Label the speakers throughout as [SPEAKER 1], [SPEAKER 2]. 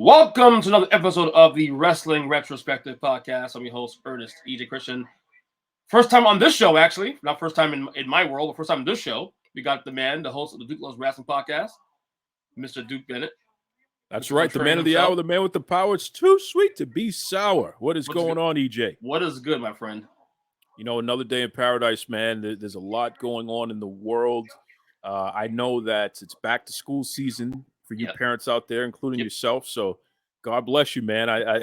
[SPEAKER 1] Welcome to another episode of the Wrestling Retrospective podcast. I'm your host, Earnest EJ Christian. First time on this show, actually. Not first time in my world, but first time on this show. We got the man, the host of the Duke Loves Rasslin podcast, Mr. Duke Bennett.
[SPEAKER 2] That's right. The man of the hour, the man with the power. It's too sweet to be sour. What's going on, EJ?
[SPEAKER 1] What is good, my friend?
[SPEAKER 2] You know, another day in paradise, man. There's a lot going on in the world. I know that it's back to school season for you parents out there, including yourself. So God bless you, man. I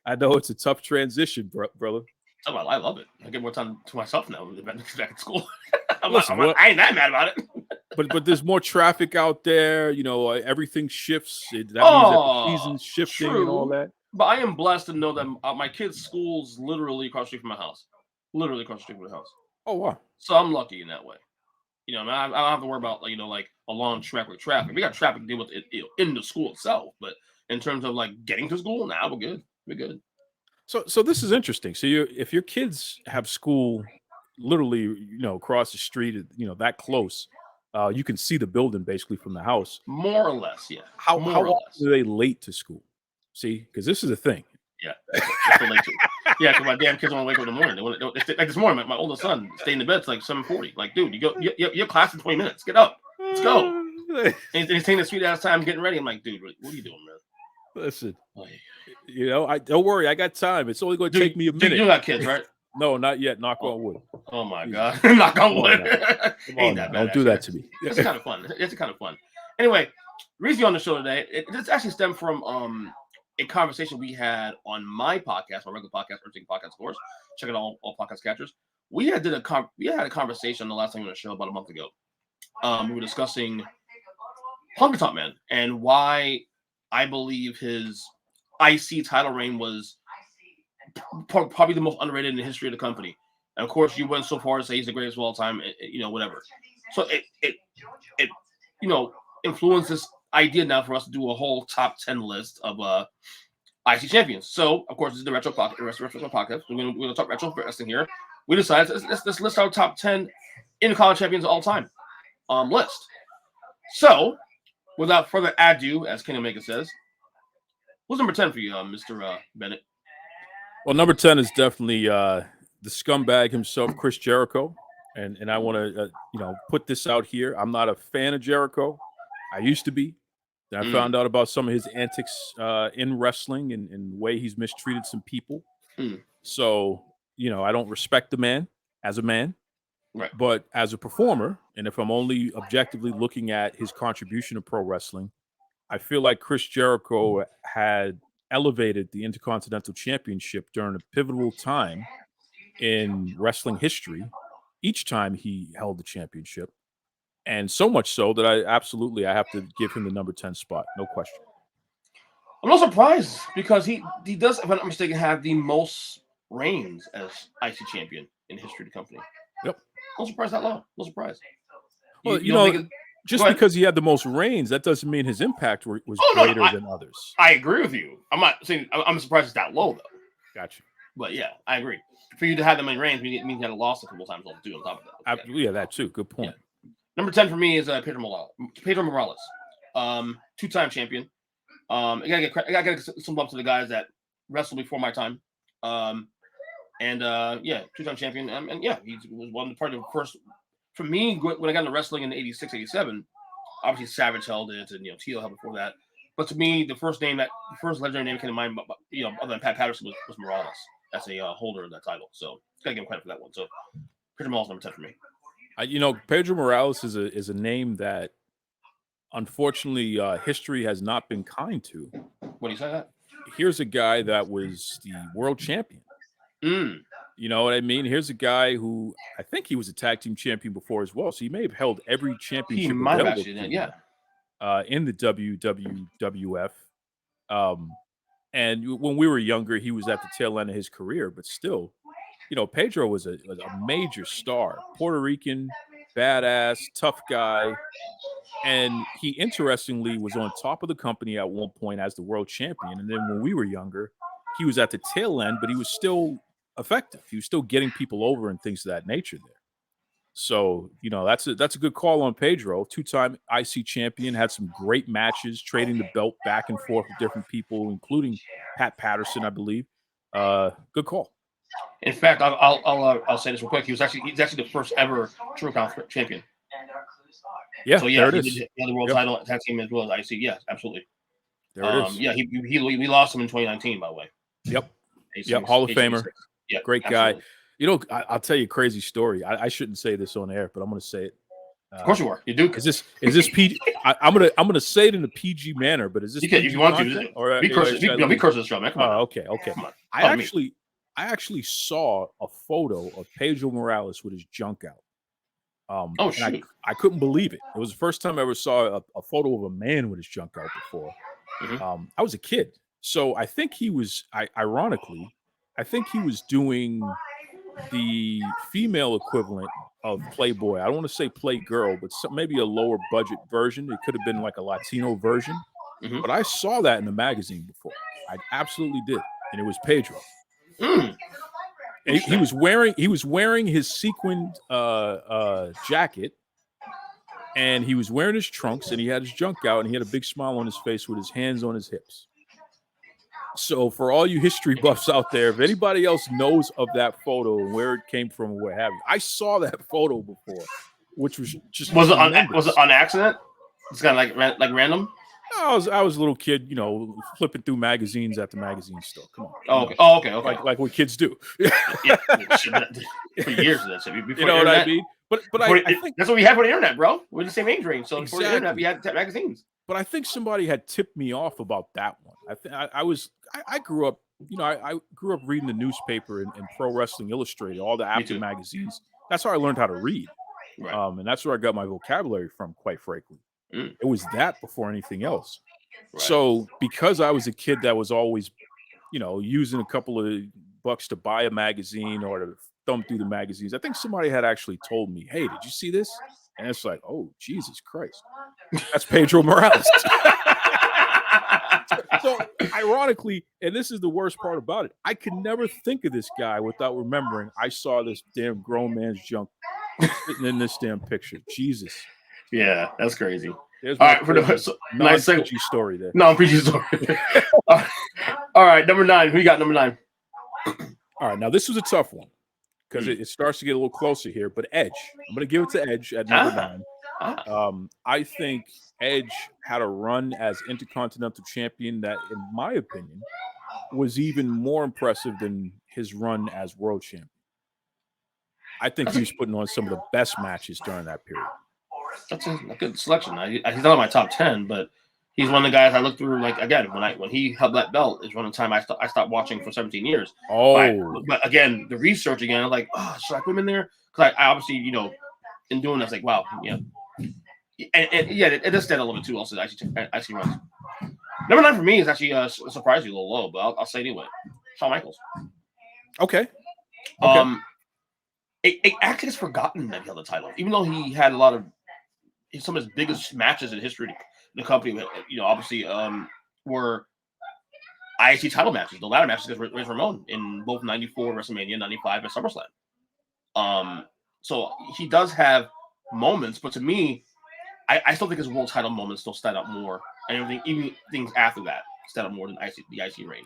[SPEAKER 2] I know it's a tough transition, brother.
[SPEAKER 1] Oh, well, I love it. I get more time to myself now. Back at school. I ain't that mad about it.
[SPEAKER 2] but there's more traffic out there. You know, everything shifts. That means that the season's shifting and all that.
[SPEAKER 1] But I am blessed to know that my kids' school's literally across the street from my house. Literally across the street from the house.
[SPEAKER 2] Oh, wow.
[SPEAKER 1] So I'm lucky in that way. You know, I don't have to worry about, like a long trek with traffic. We got traffic to deal with it, in the school itself. But in terms of, getting to school, we're good. We're good.
[SPEAKER 2] So this is interesting. So if your kids have school literally, across the street, that close, you can see the building basically from the house.
[SPEAKER 1] More or less, yeah.
[SPEAKER 2] How often are they late to school? See, because this is a thing.
[SPEAKER 1] Yeah, late too. Yeah, because my damn kids want to wake up in the morning. Like this morning, my oldest son stayed in the bed till 7:40. Like, dude, you have class in 20 minutes. Get up. Let's go. And he's taking the sweet ass time getting ready. I'm like, dude, what are you doing, man?
[SPEAKER 2] Listen, I don't worry. I got time. It's only going to take me a minute.
[SPEAKER 1] You got kids, right?
[SPEAKER 2] No, not yet. Knock on wood.
[SPEAKER 1] Oh my God. Knock on wood.
[SPEAKER 2] Ain't that bad, don't do that to me.
[SPEAKER 1] It's kind of fun. It's kind of fun. Anyway, reason on the show today, this actually stemmed from a conversation we had on my podcast, my regular podcast, Earthing Podcast, of course. Check it out, all podcast catchers. We had a conversation the last time on the show about a month ago. We were discussing Honky Tonk Man and why I believe his IC title reign was probably the most underrated in the history of the company. And of course, you went so far to say he's the greatest of all time, whatever. So it influenced this idea now for us to do a whole top 10 list of IC champions. So, of course, this is the Retro podcast. We're going to talk retro wrestling here. We decided let's list our top 10 Intercontinental champions of all time list. So, without further ado, as Kenny Omega says, who's number 10 for you, Mr. Bennett?
[SPEAKER 2] Well, number 10 is definitely the scumbag himself, Chris Jericho. And I want to, put this out here. I'm not a fan of Jericho. I used to be. Then I found out about some of his antics in wrestling and the way he's mistreated some people. So, I don't respect the man as a man,
[SPEAKER 1] right?
[SPEAKER 2] But as a performer, and if I'm only objectively looking at his contribution to pro wrestling, I feel like Chris Jericho had elevated the Intercontinental Championship during a pivotal time in wrestling history each time he held the championship. And so much so that I have to give him the number 10 spot. No question.
[SPEAKER 1] I'm not surprised because he does, if I'm not mistaken, have the most reigns as IC champion in the history of the company.
[SPEAKER 2] Yep.
[SPEAKER 1] No surprise that low. No surprise.
[SPEAKER 2] Well, just because he had the most reigns, that doesn't mean his impact was greater than others.
[SPEAKER 1] I agree with you. I'm not saying I'm surprised it's that low, though.
[SPEAKER 2] Gotcha.
[SPEAKER 1] But yeah, I agree. For you to have that many reigns, means you had a loss a couple times too on top of that.
[SPEAKER 2] Yeah, that too. Good point.
[SPEAKER 1] Yeah. Number 10 for me is Pedro Morales. Two-time champion. I gotta get some bumps to the guys that wrestled before my time. Two-time champion. And yeah, he was part of the first. For me, when I got into wrestling in 86, 87, obviously Savage held it, and Tito held before that. But to me, the first legendary name that came to mind, other than Pat Patterson, was Morales as a holder of that title. So gotta give him credit for that one. So Pedro Morales number 10 for me.
[SPEAKER 2] Pedro Morales is a name that, unfortunately, history has not been kind to.
[SPEAKER 1] What do you say that?
[SPEAKER 2] Here's a guy that was the world champion. You know what I mean? Here's a guy who I think he was a tag team champion before as well. So he may have held every championship
[SPEAKER 1] in the
[SPEAKER 2] WWF. And when we were younger, he was at the tail end of his career, but still, Pedro was a major star, Puerto Rican, badass, tough guy. And he, interestingly, was on top of the company at one point as the world champion. And then when we were younger, he was at the tail end, but he was still effective. He was still getting people over and things of that nature there. So, that's a good call on Pedro. 2-time IC champion, had some great matches, trading the belt back and forth with different people, including Pat Patterson, I believe. Good call.
[SPEAKER 1] In fact, I'll say this real quick. He's actually the first ever Triple Crown champion.
[SPEAKER 2] Yeah,
[SPEAKER 1] so yeah,
[SPEAKER 2] there it
[SPEAKER 1] he
[SPEAKER 2] is.
[SPEAKER 1] did the world title tag team as well as IC. Yeah, absolutely.
[SPEAKER 2] There it is.
[SPEAKER 1] Yeah, we lost him in 2019, by the way.
[SPEAKER 2] Yep. Hall of Famer.
[SPEAKER 1] Yeah,
[SPEAKER 2] great
[SPEAKER 1] absolutely.
[SPEAKER 2] guy. I'll tell you a crazy story. I shouldn't say this on air, but I'm going to say it.
[SPEAKER 1] Of course you are. You do.
[SPEAKER 2] Is this PG? I'm gonna say it in a PG manner, but is this
[SPEAKER 1] PG if you want
[SPEAKER 2] content?
[SPEAKER 1] to?
[SPEAKER 2] Or
[SPEAKER 1] we curse this show, man. Come on.
[SPEAKER 2] Okay.
[SPEAKER 1] Come on.
[SPEAKER 2] I actually saw a photo of Pedro Morales with his junk out.
[SPEAKER 1] Oh shoot!
[SPEAKER 2] I couldn't believe it. It was the first time I ever saw a photo of a man with his junk out before.
[SPEAKER 1] Mm-hmm.
[SPEAKER 2] I was a kid, so I think he was. Ironically, I think he was doing the female equivalent of Playboy. I don't want to say Playgirl, but maybe a lower budget version. It could have been like a Latino version.
[SPEAKER 1] Mm-hmm.
[SPEAKER 2] But I saw that in the magazine before. I absolutely did, and it was Pedro. And he was wearing his sequined jacket, and he was wearing his trunks, and he had his junk out, and he had a big smile on his face with his hands on his hips. So for all you history buffs out there, if anybody else knows of that photo and where it came from or what have you, I saw that photo before, which was just
[SPEAKER 1] was it on accident? It's kind of like random.
[SPEAKER 2] I was a little kid, flipping through magazines at the magazine store. Come on.
[SPEAKER 1] Okay.
[SPEAKER 2] Like what kids do.
[SPEAKER 1] Yeah, for years. That's it.
[SPEAKER 2] You know what I mean? But I think
[SPEAKER 1] that's what we had for the internet, bro. We're the same age range, so
[SPEAKER 2] exactly.
[SPEAKER 1] For the internet, we had magazines.
[SPEAKER 2] But I think somebody had tipped me off about that one. I grew up, I grew up reading the newspaper and Pro Wrestling Illustrated, all the after magazines. That's how I learned how to read.
[SPEAKER 1] Right.
[SPEAKER 2] And that's where I got my vocabulary from, quite frankly. It was that before anything else.
[SPEAKER 1] Right.
[SPEAKER 2] So because I was a kid that was always, using a couple of bucks to buy a magazine or to thumb through the magazines, I think somebody had actually told me, "Hey, did you see this?" And it's like, "Oh, Jesus Christ. That's Pedro Morales." So ironically, and this is the worst part about it, I could never think of this guy without remembering I saw this damn grown man's junk sitting in this damn picture. Jesus.
[SPEAKER 1] Yeah, that's crazy.
[SPEAKER 2] There's all right, for the
[SPEAKER 1] nice
[SPEAKER 2] PG story there.
[SPEAKER 1] No, PG story. All right, number 9. Who you got? Number 9.
[SPEAKER 2] All right, now this was a tough one because it starts to get a little closer here. But Edge, I'm going to give it to Edge at number 9. I think Edge had a run as Intercontinental Champion that, in my opinion, was even more impressive than his run as World Champion. I think he was putting on some of the best matches during that period.
[SPEAKER 1] That's a good selection. He's not on my top 10, but he's one of the guys I look through. Like again, when he held that belt is one of the time I stopped watching for 17 years. But again, the research again, I'm like, should I put him in there? Because I obviously, in doing this, like, wow, and it does stand a little bit too. Also, actually runs. Number 9 for me is actually surprisingly a little low, but I'll say anyway. Shawn Michaels.
[SPEAKER 2] Okay.
[SPEAKER 1] It actually is forgotten that he held the title, even though he had a lot of some of his biggest matches in history. The company, obviously, were IC title matches. The latter matches against Razor Ramon in both '94 WrestleMania, '95 at SummerSlam. So he does have moments, but to me, I still think his world title moments still stand out more, and everything, even things after that, stand out more than the IC reign.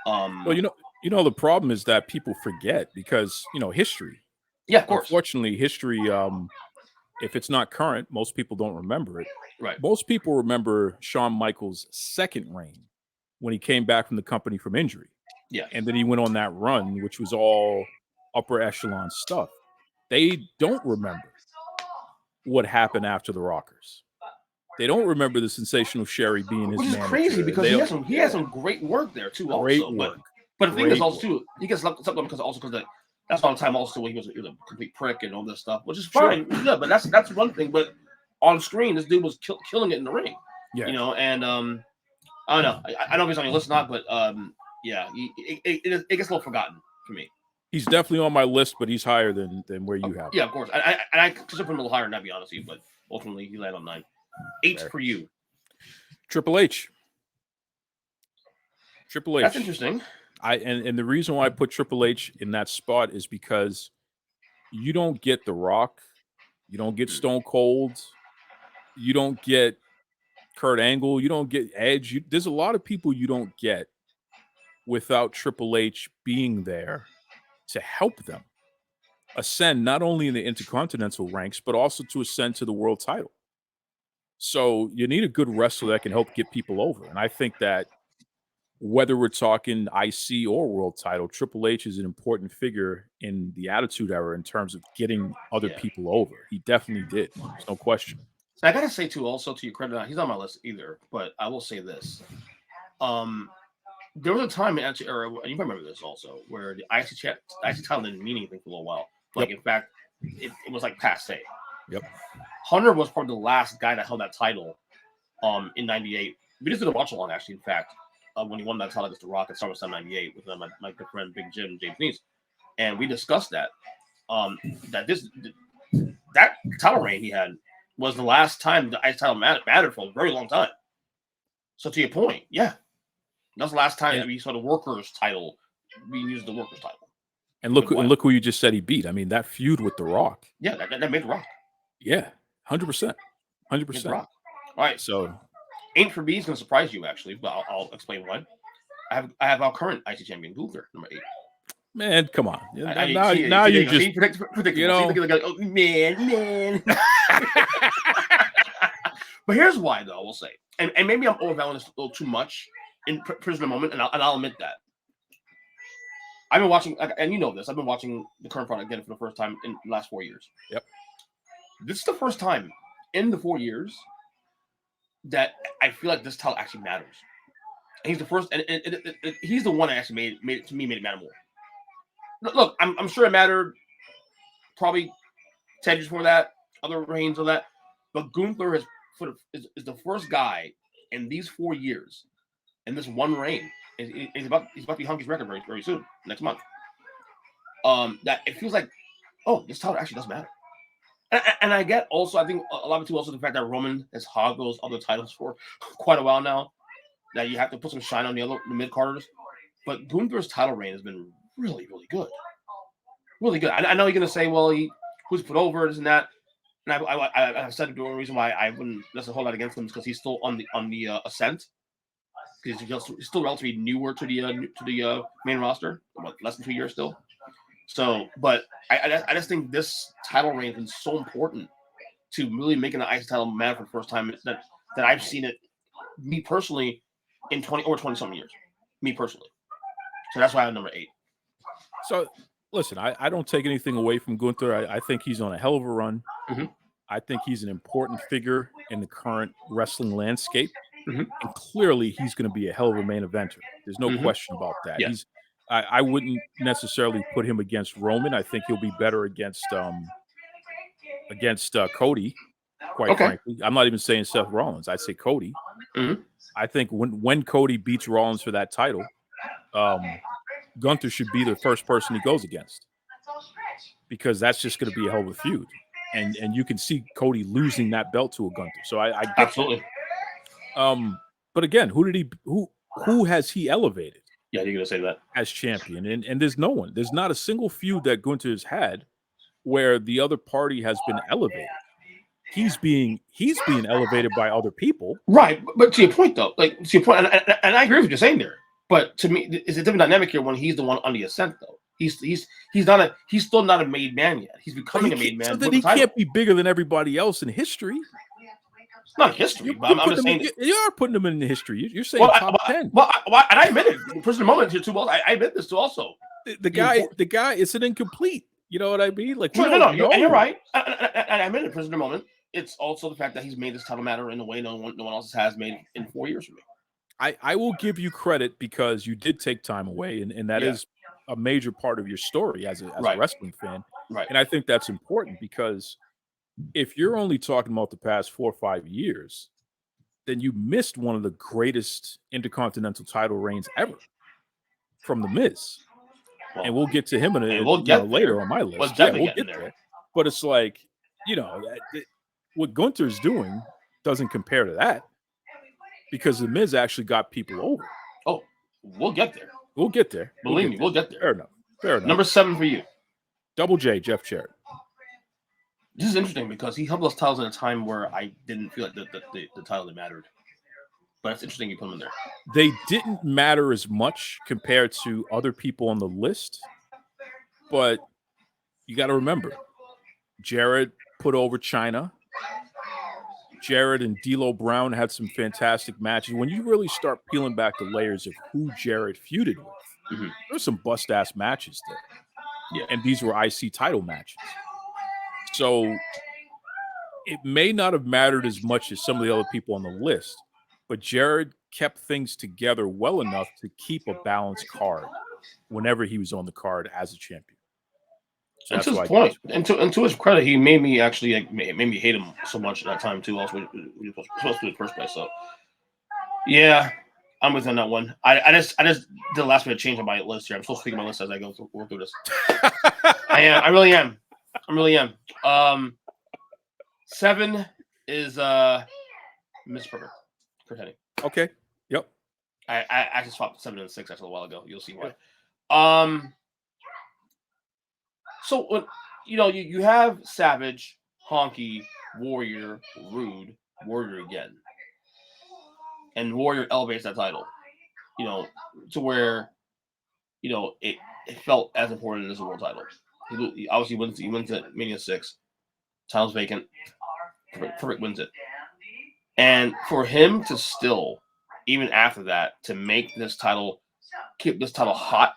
[SPEAKER 2] Well, the problem is that people forget because history.
[SPEAKER 1] Yeah, of course.
[SPEAKER 2] Unfortunately, history. If it's not current, most people don't remember it.
[SPEAKER 1] Right.
[SPEAKER 2] Most people remember Shawn Michaels' second reign when he came back from the company from injury.
[SPEAKER 1] Yeah.
[SPEAKER 2] And then he went on that run, which was all upper echelon stuff. They don't remember what happened after the Rockers. They don't remember the sensational Sherry being his manager.
[SPEAKER 1] Which is crazy because he has some great work there too.
[SPEAKER 2] Great
[SPEAKER 1] also,
[SPEAKER 2] work.
[SPEAKER 1] But the thing is also too, he gets lumped up because that's all the time also when he was a complete prick and all this stuff, which is fine. Sure. Yeah, but that's one thing. But on screen, this dude was killing it in the ring. Yeah. And I don't know. I don't know if he's on your list or not, but it gets a little forgotten for me.
[SPEAKER 2] He's definitely on my list, but he's higher than where you have him.
[SPEAKER 1] Yeah, of course. I consider him a little higher, not to be honest with you, but ultimately he landed on 9. 8 for you.
[SPEAKER 2] Triple H.
[SPEAKER 1] That's interesting.
[SPEAKER 2] And the reason why I put Triple H in that spot is because you don't get The Rock, you don't get Stone Cold, you don't get Kurt Angle, you don't get Edge. There's a lot of people you don't get without Triple H being there to help them ascend not only in the Intercontinental ranks, but also to ascend to the world title. So you need a good wrestler that can help get people over. And I think that whether we're talking IC or world title, Triple H is an important figure in the Attitude Era in terms of getting other people over. He definitely did. There's no question.
[SPEAKER 1] So I got to say, too, also to your credit, he's not on my list either, but I will say this. There was a time in Attitude Era, and you remember this also, where the IC title didn't mean anything for a little while. Like, in fact, it was like passe.
[SPEAKER 2] Yep.
[SPEAKER 1] Hunter was probably the last guy that held that title in 98. We just did a watch-along, actually, in fact, when he won that title against The Rock at SummerSlam 98 with my good friend Big Jim, James Neese. And we discussed that, that title reign he had was the last time the IC title mattered for a very long time. So to your point, yeah. That's the last time that we saw the workers' title. We used the workers' title.
[SPEAKER 2] And look who you just said he beat. I mean, that feud with The Rock.
[SPEAKER 1] Yeah, that made The Rock.
[SPEAKER 2] Yeah, 100%. 100%.
[SPEAKER 1] All right.
[SPEAKER 2] So,
[SPEAKER 1] Ain't for B is going to surprise you, actually, but I'll explain why. I have our current IC champion, Gunther, number 8.
[SPEAKER 2] Man, come on.
[SPEAKER 1] Now
[SPEAKER 2] you just
[SPEAKER 1] predictable.
[SPEAKER 2] You know,
[SPEAKER 1] Oh, man. But here's why, though, I will say. And maybe I'm overvaluing this a little too much in Prisoner Moment, and I'll admit that. I've been watching, and you know this, I've been watching the current product again for the first time in the last 4 years.
[SPEAKER 2] Yep.
[SPEAKER 1] This is the first time in the 4 years that I feel like this title actually matters. And he's the first, and he's the one that actually made it matter more. Look, I'm sure it mattered probably 10 years before that, other reigns of that, but Gunther is the first guy in these 4 years, in this one reign, he's about to be Hunky's record very, very soon, next month. That it feels like, oh, this title actually does matter. And I get also, I think a lot of it too, also the fact that Roman has hogged those other titles for quite a while now, that you have to put some shine on the mid-carders. But Gunther's title reign has been really, really good. Really good. I know you're going to say, well, he was put over, this and that. And I've said the only reason why I wouldn't necessarily hold that against him is because he's still on the ascent. Because he's still relatively newer to the main roster. Less than 2 years still. So, but I just think this title reign has been so important to really making the IC title matter for the first time that I've seen it, me personally, in 20-something years. Me personally. So that's why I'm number 8.
[SPEAKER 2] So, listen, I don't take anything away from Gunther. I think he's on a hell of a run.
[SPEAKER 1] Mm-hmm.
[SPEAKER 2] I think he's an important figure in the current wrestling landscape.
[SPEAKER 1] Mm-hmm.
[SPEAKER 2] And clearly he's going to be a hell of a main eventer. There's no question about that.
[SPEAKER 1] Yeah.
[SPEAKER 2] I wouldn't necessarily put him against Roman. I think he'll be better against Cody, quite frankly. I'm not even saying Seth Rollins. I'd say Cody.
[SPEAKER 1] Mm-hmm.
[SPEAKER 2] I think when Cody beats Rollins for that title, Gunther should be the first person he goes against, because that's just going to be a hell of a feud. And you can see Cody losing that belt to a Gunther. So I get
[SPEAKER 1] absolutely.
[SPEAKER 2] But again, who has he elevated?
[SPEAKER 1] Yeah, you're gonna say that
[SPEAKER 2] as champion, and there's no one. There's not a single feud that Gunther has had where the other party has been elevated. He's being elevated by other people,
[SPEAKER 1] right? But to your point, though, and I agree with what you're saying there. But to me, it's a different dynamic here when he's the one on the ascent, though. He's still not a made man yet. He's becoming a made man.
[SPEAKER 2] So that he can't be bigger than everybody else in history.
[SPEAKER 1] Not history, but I'm just saying
[SPEAKER 2] you are putting them in history. You're saying top 10.
[SPEAKER 1] Well, and I admit it. Prisoner Moment here too. Well, I admit this too. Also,
[SPEAKER 2] the guy, it's an incomplete. You know what I mean? Like,
[SPEAKER 1] you're right. And I admit it. Prisoner Moment. It's also the fact that he's made this title matter in a way no one else has made in 4 years for me.
[SPEAKER 2] I will give you credit because you did take time away, and that is a major part of your story as a wrestling fan.
[SPEAKER 1] Right.
[SPEAKER 2] And I think that's important because if you're only talking about the past 4 or 5 years, then you missed one of the greatest Intercontinental title reigns ever from The Miz. Well, and we'll get to him later on my list. We'll get there. But it's like, what Gunther's doing doesn't compare to that because The Miz actually got people over.
[SPEAKER 1] Oh, we'll get there.
[SPEAKER 2] We'll get there.
[SPEAKER 1] Believe me, we'll get there.
[SPEAKER 2] Fair enough.
[SPEAKER 1] Number 7 for you.
[SPEAKER 2] Double J, Jeff Jarrett.
[SPEAKER 1] This is interesting because he held those titles in a time where I didn't feel like the title that mattered. But it's interesting you put him in there.
[SPEAKER 2] They didn't matter as much compared to other people on the list, but you got to remember, Jarrett put over China. Jarrett and D'Lo Brown had some fantastic matches. When you really start peeling back the layers of who Jarrett feuded with, there's some bust-ass matches there.
[SPEAKER 1] Yeah.
[SPEAKER 2] And these were IC title matches. So it may not have mattered as much as some of the other people on the list, but Jarrett kept things together well enough to keep a balanced card whenever he was on the card as a champion. So
[SPEAKER 1] that's his point. And to his credit, he made me actually made me hate him so much at that time too. Also, we were supposed to do the first place. So yeah, I'm with on that one. I just did the last minute change on my list here. I'm supposed to speak my list as I go through this. I am. I really am. 7 is Mr. Perfect. Kurt Hennig.
[SPEAKER 2] Okay. Yep.
[SPEAKER 1] I actually swapped 7 and 6 actually a while ago. You'll see why. So when you have Savage, Honky, Warrior, Rude, Warrior again, and Warrior elevates that title, to where it felt as important as the world title. He obviously wins at Mania 6. Title's vacant. Perfect wins it. And for him to still, even after that, to make this title, keep this title hot,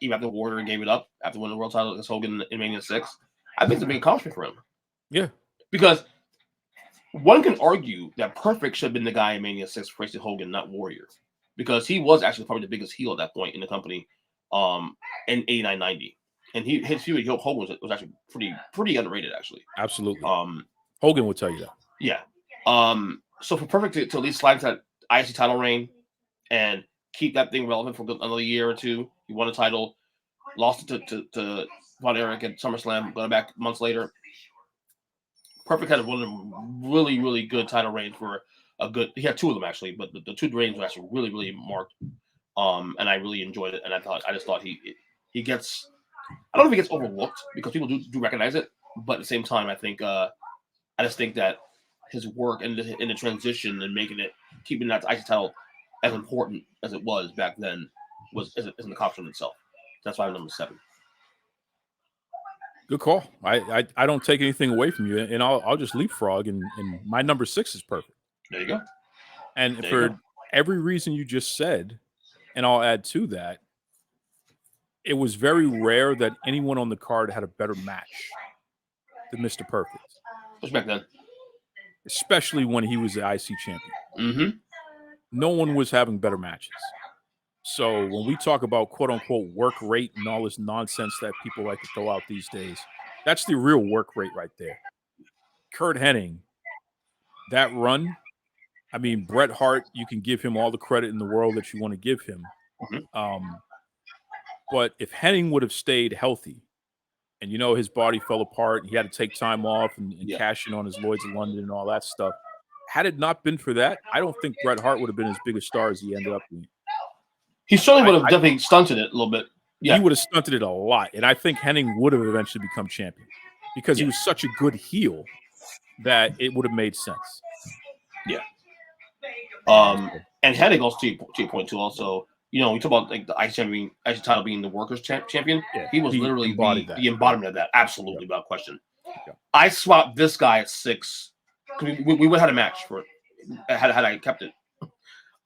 [SPEAKER 1] even after Warrior gave it up, after winning the world title against Hogan in Mania 6, I think it's a big accomplishment for him.
[SPEAKER 2] Yeah.
[SPEAKER 1] Because one can argue that Perfect should have been the guy in Mania 6 facing Hogan, not Warrior. Because he was actually probably the biggest heel at that point in the company in 89-90. And his feud with Hogan was actually pretty underrated, actually.
[SPEAKER 2] Absolutely. Hogan would tell you that.
[SPEAKER 1] Yeah. So for Perfect to at least slide into that IC title reign and keep that thing relevant for another year or two, he won a title, lost it to Von Erich at SummerSlam, going back months later. Perfect had one of them really, really good title reigns for a good. He had 2 of them actually, but the 2 reigns were actually really, really marked. And I really enjoyed it, and I just thought he gets. I don't know if he gets overlooked because people do recognize it, but at the same time, I just think that his work in the transition and keeping that IC title as important as it was back then is an accomplishment itself. That's why I'm number 7.
[SPEAKER 2] Good call. I don't take anything away from you, and I'll just leapfrog, and my number 6 is Perfect.
[SPEAKER 1] There you go.
[SPEAKER 2] And for every reason you just said, and I'll add to that, it was very rare that anyone on the card had a better match than Mr. Perfect.
[SPEAKER 1] Just back then.
[SPEAKER 2] Especially when he was the IC champion.
[SPEAKER 1] Mm-hmm.
[SPEAKER 2] No one was having better matches. So when we talk about quote-unquote work rate and all this nonsense that people like to throw out these days, that's the real work rate right there. Kurt Hennig, that run, I mean, Bret Hart, you can give him all the credit in the world that you want to give him.
[SPEAKER 1] Mm-hmm.
[SPEAKER 2] But if Hennig would have stayed healthy and, his body fell apart and he had to take time off and cash in on his Lloyds of London and all that stuff, had it not been for that, I don't think Bret Hart would have been as big a star as he ended up being.
[SPEAKER 1] He certainly would have definitely stunted it a little bit. Yeah.
[SPEAKER 2] He would have stunted it a lot. And I think Hennig would have eventually become champion because he was such a good heel that it would have made sense.
[SPEAKER 1] Yeah. And Hennig also, to your point too, also, we talk about like the IC title being the workers champion.
[SPEAKER 2] Yeah,
[SPEAKER 1] he was literally the embodiment of that. Absolutely, without question. Yeah. I swapped this guy at 6. We would have had a match for it. Had I kept it.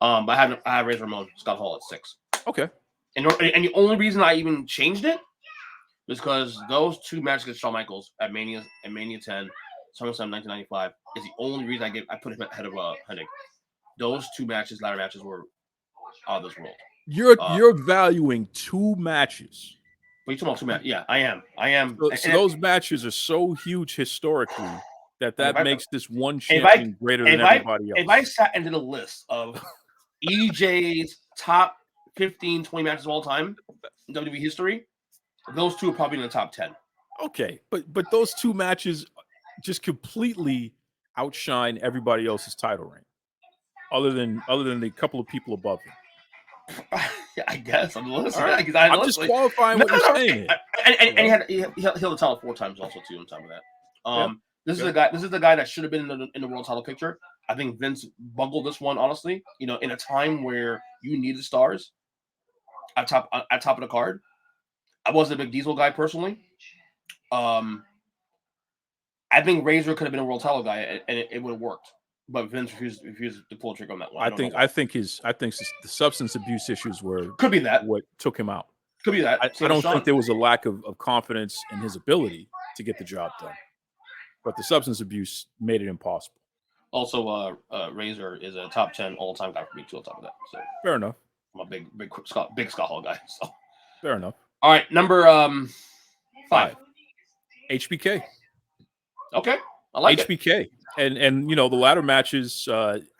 [SPEAKER 1] But I had Razor Ramon, Scott Hall at 6.
[SPEAKER 2] Okay.
[SPEAKER 1] And the only reason I even changed it was because those 2 matches against Shawn Michaels at Mania and Mania 10, SummerSlam 1995, is the only reason I put him ahead of Hennig. Those 2 ladder matches were out of this world.
[SPEAKER 2] You're valuing 2 matches.
[SPEAKER 1] What are you talking about 2 matches? Yeah, I am.
[SPEAKER 2] So those matches are so huge historically that makes this one champion greater than everybody else.
[SPEAKER 1] If I sat into the list of EJ's top 15, 20 matches of all time in WWE history, those 2 are probably in the top 10.
[SPEAKER 2] Okay, but those 2 matches just completely outshine everybody else's title reign, other than the couple of people above him.
[SPEAKER 1] I guess I'm listening.
[SPEAKER 2] Right. I'm just qualifying what you're saying.
[SPEAKER 1] And he held the title 4 times also too on top of that. This is the guy. This is the guy that should have been in the world title picture. I think Vince bungled this one, honestly. You know, in a time where you needed stars at top of the card. I wasn't a big Diesel guy personally. I think Razor could have been a world title guy, and it would have worked. But Vince refused to pull the trigger on that one.
[SPEAKER 2] I think the substance abuse issues
[SPEAKER 1] could be that
[SPEAKER 2] what took him out.
[SPEAKER 1] Could be that.
[SPEAKER 2] I don't think there was a lack of confidence in his ability to get the job done, but the substance abuse made it impossible.
[SPEAKER 1] Also, Razor is a top 10 all-time guy for me too. On top of that, so
[SPEAKER 2] fair enough.
[SPEAKER 1] I'm a big Scott Hall guy. So
[SPEAKER 2] fair enough.
[SPEAKER 1] All right, number 5,
[SPEAKER 2] HBK.
[SPEAKER 1] Okay, I like
[SPEAKER 2] HBK, and you know the ladder matches.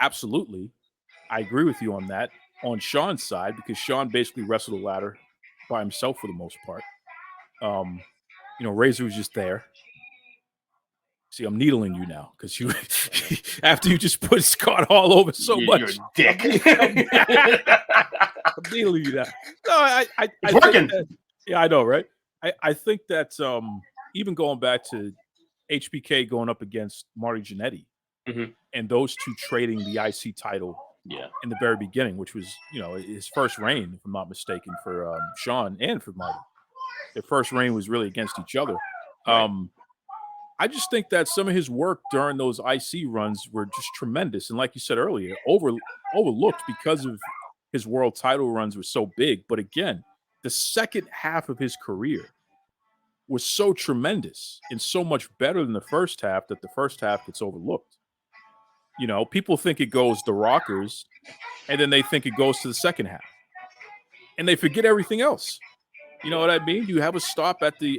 [SPEAKER 2] Absolutely, I agree with you on that. On Sean's side, because Sean basically wrestled a ladder by himself for the most part. You know, Razor was just there. See, I'm needling you now because you, after you just put Scott Hall over so much.
[SPEAKER 1] You're a dick.
[SPEAKER 2] I'm needling you now. No,
[SPEAKER 1] it's working.
[SPEAKER 2] Yeah, I know, right? I think that even going back to HBK going up against Marty Jannetty and those two trading the IC title in the very beginning, which was, you know, his first reign, if I'm not mistaken, for Sean and for Marty. Their first reign was really against each other. Right. I just think that some of his work during those IC runs were just tremendous. And like you said earlier, overlooked because of his world title runs were so big. But again, the second half of his career was so tremendous and so much better than the first half that the first half gets overlooked. You know, people think it goes the Rockers, and then they think it goes to the second half, and they forget everything else. You know what I mean? You have a stop at the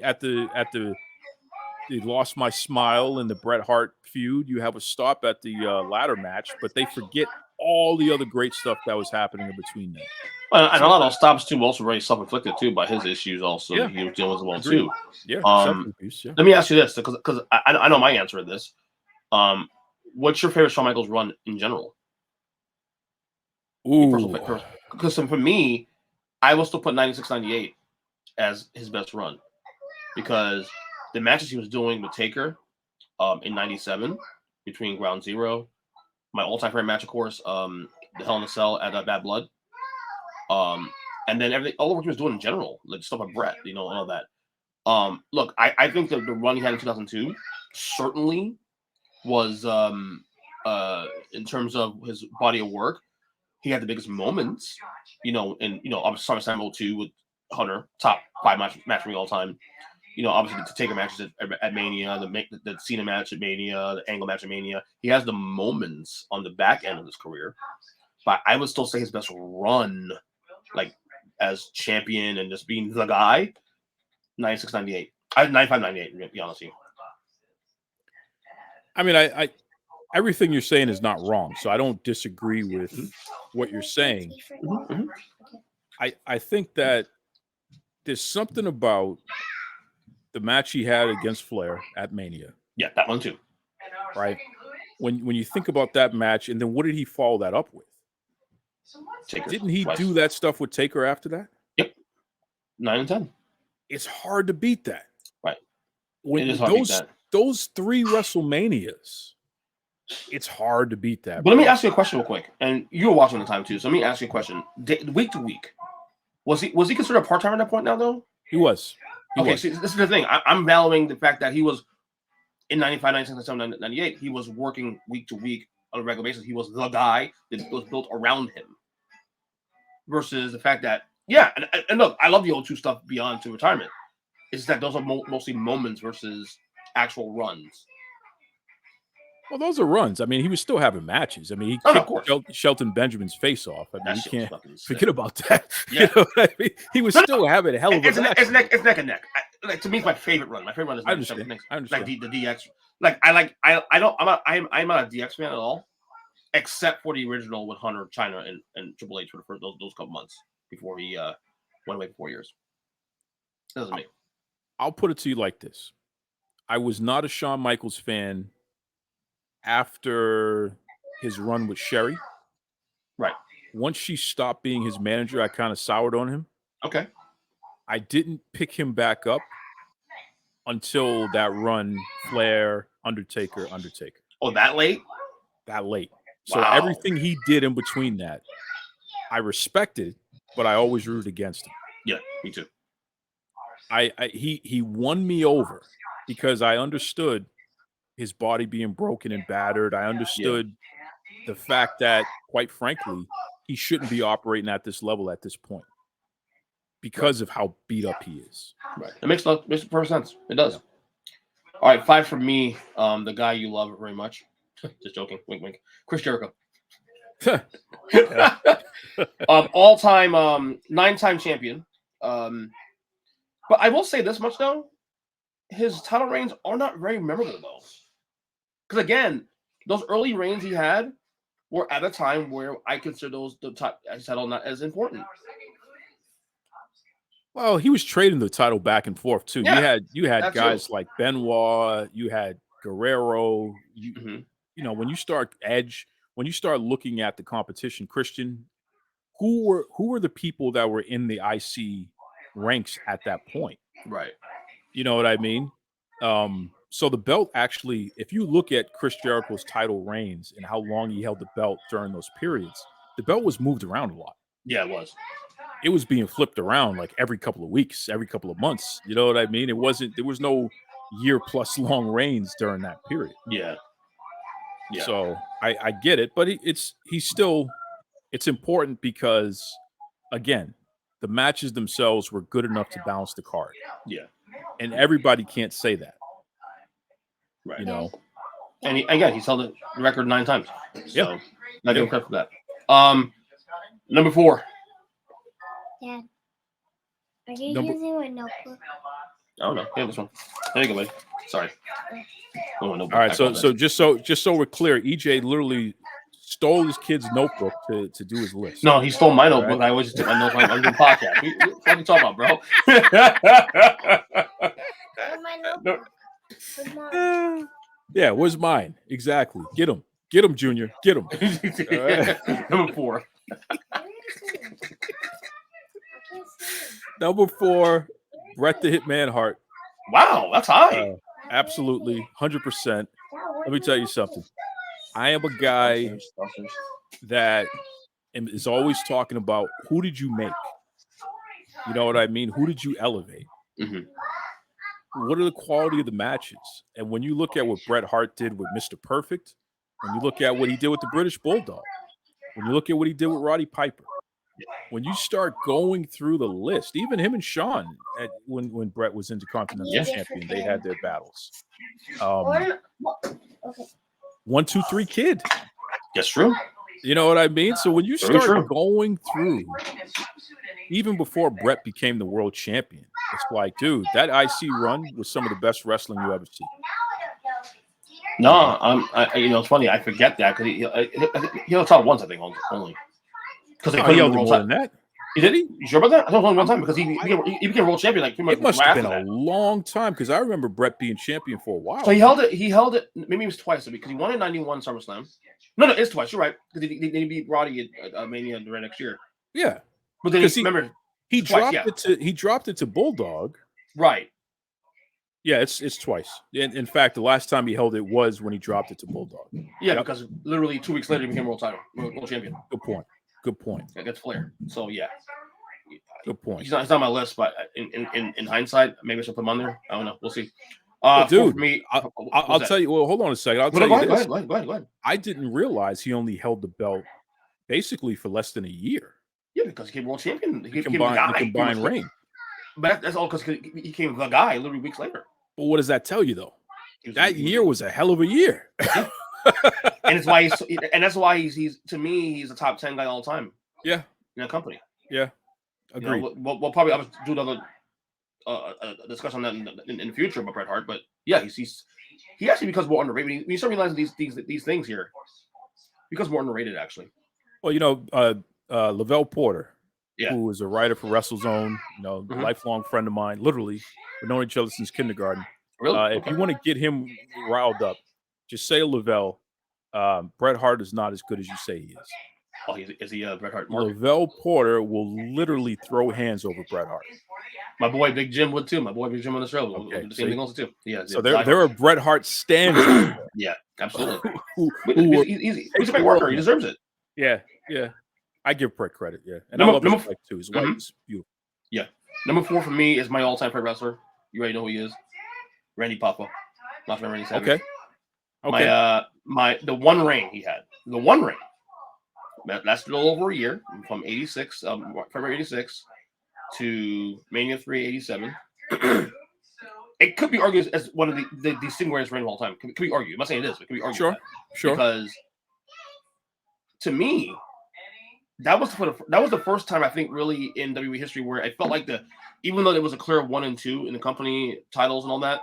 [SPEAKER 2] Lost My Smile and the Bret Hart feud. You have a stop at the ladder match, but they forget all the other great stuff that was happening in between them.
[SPEAKER 1] Well, and a lot of those stops too also very self-inflicted too by his issues. Also, he was dealing with as well too.
[SPEAKER 2] Yeah.
[SPEAKER 1] Let me ask you this, because I know my answer to this. What's your favorite Shawn Michaels run in general?
[SPEAKER 2] Ooh,
[SPEAKER 1] because for me, I will still put 96-98 as his best run because the matches he was doing with Taker in 97 between Ground Zero, my all-time favorite match, of course, the Hell in a Cell at Bad Blood, and then all the work he was doing in general, like stuff with Brett, you know, and all that. Look, I think that the run he had in 2002 certainly was, in terms of his body of work, he had the biggest moments, you know, and, you know, obviously SummerSlam 02 with Hunter, top 5 match for me all time. You know, obviously the Taker matches at Mania, the Cena match at Mania, the Angle match at Mania. He has the moments on the back end of his career, but I would still say his best run, like as champion and just being the guy, 96-98. 95-98, to be honest with you.
[SPEAKER 2] I mean, I everything you're saying is not wrong, so I don't disagree with what you're saying. I think that there's something about the match he had against Flair at Mania.
[SPEAKER 1] Yeah, that one too.
[SPEAKER 2] Right? When you think about that match, and then what did he follow that up with?
[SPEAKER 1] Taker,
[SPEAKER 2] didn't he do that stuff with Taker after that?
[SPEAKER 1] Yep. 9 and 10.
[SPEAKER 2] It's hard to beat that.
[SPEAKER 1] Right.
[SPEAKER 2] When
[SPEAKER 1] it is hard to beat that.
[SPEAKER 2] Those 3 WrestleManias, it's hard to beat that.
[SPEAKER 1] But let me ask you a question real quick. And you were watching the time too, so let me ask you a question. Week to week, was he considered a part-timer at that point now, though?
[SPEAKER 2] He was.
[SPEAKER 1] Okay, see, this is the thing. I'm valuing the fact that he was in 95, 96, 97, 98. He was working week to week on a regular basis. He was the guy that was built around him. Versus the fact that, yeah, and look, I love the old 2 stuff beyond to retirement. It's just that those are mostly moments versus actual runs.
[SPEAKER 2] Well, those are runs. I mean, he was still having matches. I mean, he kicked Shelton Benjamin's face off. I mean, you can't forget about that.
[SPEAKER 1] Yeah.
[SPEAKER 2] You know what I mean? He was still having a hell of a match.
[SPEAKER 1] It's neck and neck. Like, to me, it's my favorite run. My favorite run is
[SPEAKER 2] I understand.
[SPEAKER 1] Like the DX. Like I'm not a DX fan at all, except for the original with Hunter, China, and Triple H for the first those couple months before he went away for 4 years. That doesn't me.
[SPEAKER 2] I'll put it to you like this: I was not a Shawn Michaels fan after his run with Sherry.
[SPEAKER 1] Right.
[SPEAKER 2] Once she stopped being his manager, I kind of soured on him.
[SPEAKER 1] Okay.
[SPEAKER 2] I didn't pick him back up until that run, Flair, Undertaker.
[SPEAKER 1] Oh, that late?
[SPEAKER 2] That late. So
[SPEAKER 1] Wow.
[SPEAKER 2] everything he did in between that, I respected, but I always rooted against him.
[SPEAKER 1] Yeah, me too.
[SPEAKER 2] He won me over because I understood his body being broken and battered. I understood the fact that, quite frankly, he shouldn't be operating at this level at this point because of how beat up he is.
[SPEAKER 1] Right. It makes perfect sense. It does. All right, 5 for me. The guy you love very much. Just joking. Wink, wink. Chris Jericho. All-time 9-time champion. But I will say this much though, his title reigns are not very memorable though. Because again, those early reigns he had were at a time where I consider those the title not as important.
[SPEAKER 2] Well, he was trading the title back and forth too.
[SPEAKER 1] Yeah,
[SPEAKER 2] you had guys like Benoit, you had Guerrero. You know, when you start looking at the competition, Christian, who were the people that were in the IC ranks at that point?
[SPEAKER 1] Right.
[SPEAKER 2] You know what I mean? So the belt actually, if you look at Chris Jericho's title reigns and how long he held the belt during those periods, the belt was moved around a lot.
[SPEAKER 1] Yeah, it was.
[SPEAKER 2] It was being flipped around like every couple of weeks, every couple of months. You know what I mean? There was no year-plus long reigns during that period.
[SPEAKER 1] Yeah.
[SPEAKER 2] So I get it, but it's important because, again, the matches themselves were good enough to balance the card.
[SPEAKER 1] Yeah.
[SPEAKER 2] And everybody can't say that.
[SPEAKER 1] Right.
[SPEAKER 2] You know?
[SPEAKER 1] And he's held the record 9 times. So not giving credit for that. Number 4.
[SPEAKER 3] Dad, are you using a notebook?
[SPEAKER 1] Oh no, yeah, this one. There you go, buddy. Sorry.
[SPEAKER 2] All right, so just so we're clear, EJ literally stole his kid's notebook to do his list.
[SPEAKER 1] No, he stole my notebook. Right? I always take my notes when I'm doing podcast. What are you talking about, bro?
[SPEAKER 3] My notebook.
[SPEAKER 2] Yeah, where's mine? Exactly. Get him, Junior. Get him.
[SPEAKER 1] Number 4.
[SPEAKER 2] Number 4, Bret the Hitman Hart.
[SPEAKER 1] Wow, that's high.
[SPEAKER 2] Absolutely, 100%. Let me tell you something. I am a guy that is always talking about who did you make? You know what I mean? Who did you elevate? What are the quality of the matches? And when you look at what Bret Hart did with Mr. Perfect, when you look at what he did with the British Bulldog, when you look at what he did with Roddy Piper, when you start going through the list, even him and Shawn, when Bret was Intercontinental champion, they had their battles. 1, 2, 3 Kid.
[SPEAKER 1] That's true.
[SPEAKER 2] You know what I mean? So when you start going through, even before Bret became the world champion, it's like, dude, that IC run was some of the best wrestling you ever see.
[SPEAKER 1] No, it's funny. I forget that because he only top once, I think, only. Because they
[SPEAKER 2] he held more than that.
[SPEAKER 1] Did he? You sure about that? I thought it was only one time because he became world champion like pretty much.
[SPEAKER 2] It must have been a long time because I remember Bret being champion for a while.
[SPEAKER 1] So he held it. Maybe it was twice because he won in '91 SummerSlam. No, it's twice. You're right because he beat Roddy at Mania the next year.
[SPEAKER 2] Yeah,
[SPEAKER 1] but then he
[SPEAKER 2] dropped it to Bulldog.
[SPEAKER 1] Right.
[SPEAKER 2] Yeah, it's twice. In fact, the last time he held it was when he dropped it to Bulldog.
[SPEAKER 1] Yeah, because literally 2 weeks later he became world champion.
[SPEAKER 2] Good point.
[SPEAKER 1] That's Flair. So yeah.
[SPEAKER 2] Good point.
[SPEAKER 1] He's not on my list, but in hindsight, maybe I should put him on there. I don't know. We'll see.
[SPEAKER 2] Dude,
[SPEAKER 1] for me,
[SPEAKER 2] I'll tell you. Well, hold on a second. I'll tell you this.
[SPEAKER 1] Go ahead.
[SPEAKER 2] I didn't realize he only held the belt basically for less than a year.
[SPEAKER 1] Yeah, because he became world champion. He
[SPEAKER 2] combined reign.
[SPEAKER 1] But that's all because he became the guy literally weeks later.
[SPEAKER 2] But what does that tell you, though? That year was a hell of a year.
[SPEAKER 1] And it's why that's why he's to me he's a top 10 guy all time.
[SPEAKER 2] Yeah,
[SPEAKER 1] in a company.
[SPEAKER 2] Yeah, agreed.
[SPEAKER 1] We'll probably I'll do another discussion on that in the future about Bret Hart. But yeah, he actually becomes more underrated. When you start realizing these things here, he becomes more underrated actually.
[SPEAKER 2] Well, Lavelle Porter, who was a writer for WrestleZone, lifelong friend of mine. Literally, we've known each other since kindergarten.
[SPEAKER 1] Really?
[SPEAKER 2] If you want to get him riled up, just say Lavelle. Bret Hart is not as good as you say he is.
[SPEAKER 1] Oh, is he Bret Hart?
[SPEAKER 2] Lavelle Porter will literally throw hands over Bret Hart.
[SPEAKER 1] My boy Big Jim would too. My boy Big Jim on the show.
[SPEAKER 2] Okay,
[SPEAKER 1] The same thing also too. Yeah.
[SPEAKER 2] So there are Bret Hart stands.
[SPEAKER 1] Yeah, absolutely.
[SPEAKER 2] who
[SPEAKER 1] He's a great worker. He deserves it.
[SPEAKER 2] Yeah. I give Bret credit. Yeah, and
[SPEAKER 1] Number-
[SPEAKER 2] I love his
[SPEAKER 1] number-
[SPEAKER 2] wife too. His wife is beautiful.
[SPEAKER 1] Yeah. Number 4 for me is my all-time favorite wrestler. You already know who he is. Randy Papa. Not from Randy Savage.
[SPEAKER 2] Okay.
[SPEAKER 1] The one reign he had. The one reign. That lasted a little over a year, from 86, February 86 to Mania 3, 87. It could be argued as one of the single greatest reigns of all time. Could be argued. I'm not saying it is, but it could be argued.
[SPEAKER 2] Sure.
[SPEAKER 1] Because to me, that was the first time I think really in WWE history where I felt like even though there was a clear 1 and 2 in the company titles and all that,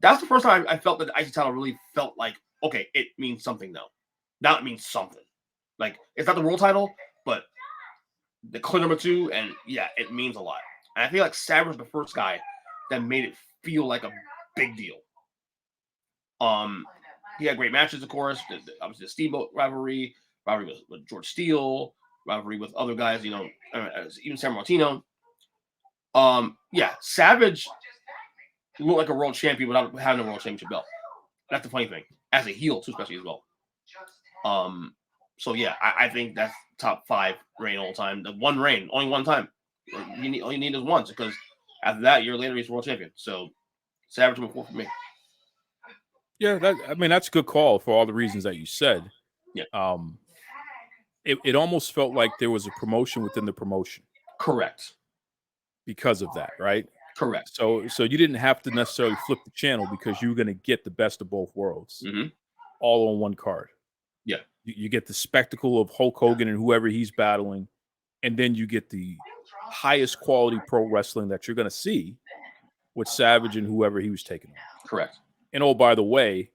[SPEAKER 1] that's the first time I felt that the IC title really felt like, okay, it means something now. Now it means something. Like, it's not the world title, but the clear number 2, and yeah, it means a lot. And I feel like Savage was the first guy that made it feel like a big deal. He had great matches, of course. Obviously, the Steamboat rivalry with George Steele, rivalry with other guys, even San Martino. Savage looked like a world champion without having a world championship belt. That's the funny thing. As a heel, too, especially as well. So yeah, I think that's top 5 reign all time. The one reign, only one time. All you need is once, because after that, a year later, he's world champion. So Savage number 4 for me.
[SPEAKER 2] Yeah, that's a good call for all the reasons that you said.
[SPEAKER 1] Yeah.
[SPEAKER 2] It almost felt like there was a promotion within the promotion.
[SPEAKER 1] Correct.
[SPEAKER 2] Because of that, right?
[SPEAKER 1] Correct.
[SPEAKER 2] So you didn't have to necessarily flip the channel because you were going to get the best of both worlds, all on one card.
[SPEAKER 1] Yeah.
[SPEAKER 2] You get the spectacle of Hulk Hogan and whoever he's battling, and then you get the highest quality pro wrestling that you're going to see with Savage and whoever he was taking on.
[SPEAKER 1] Correct.
[SPEAKER 2] And oh, by the way,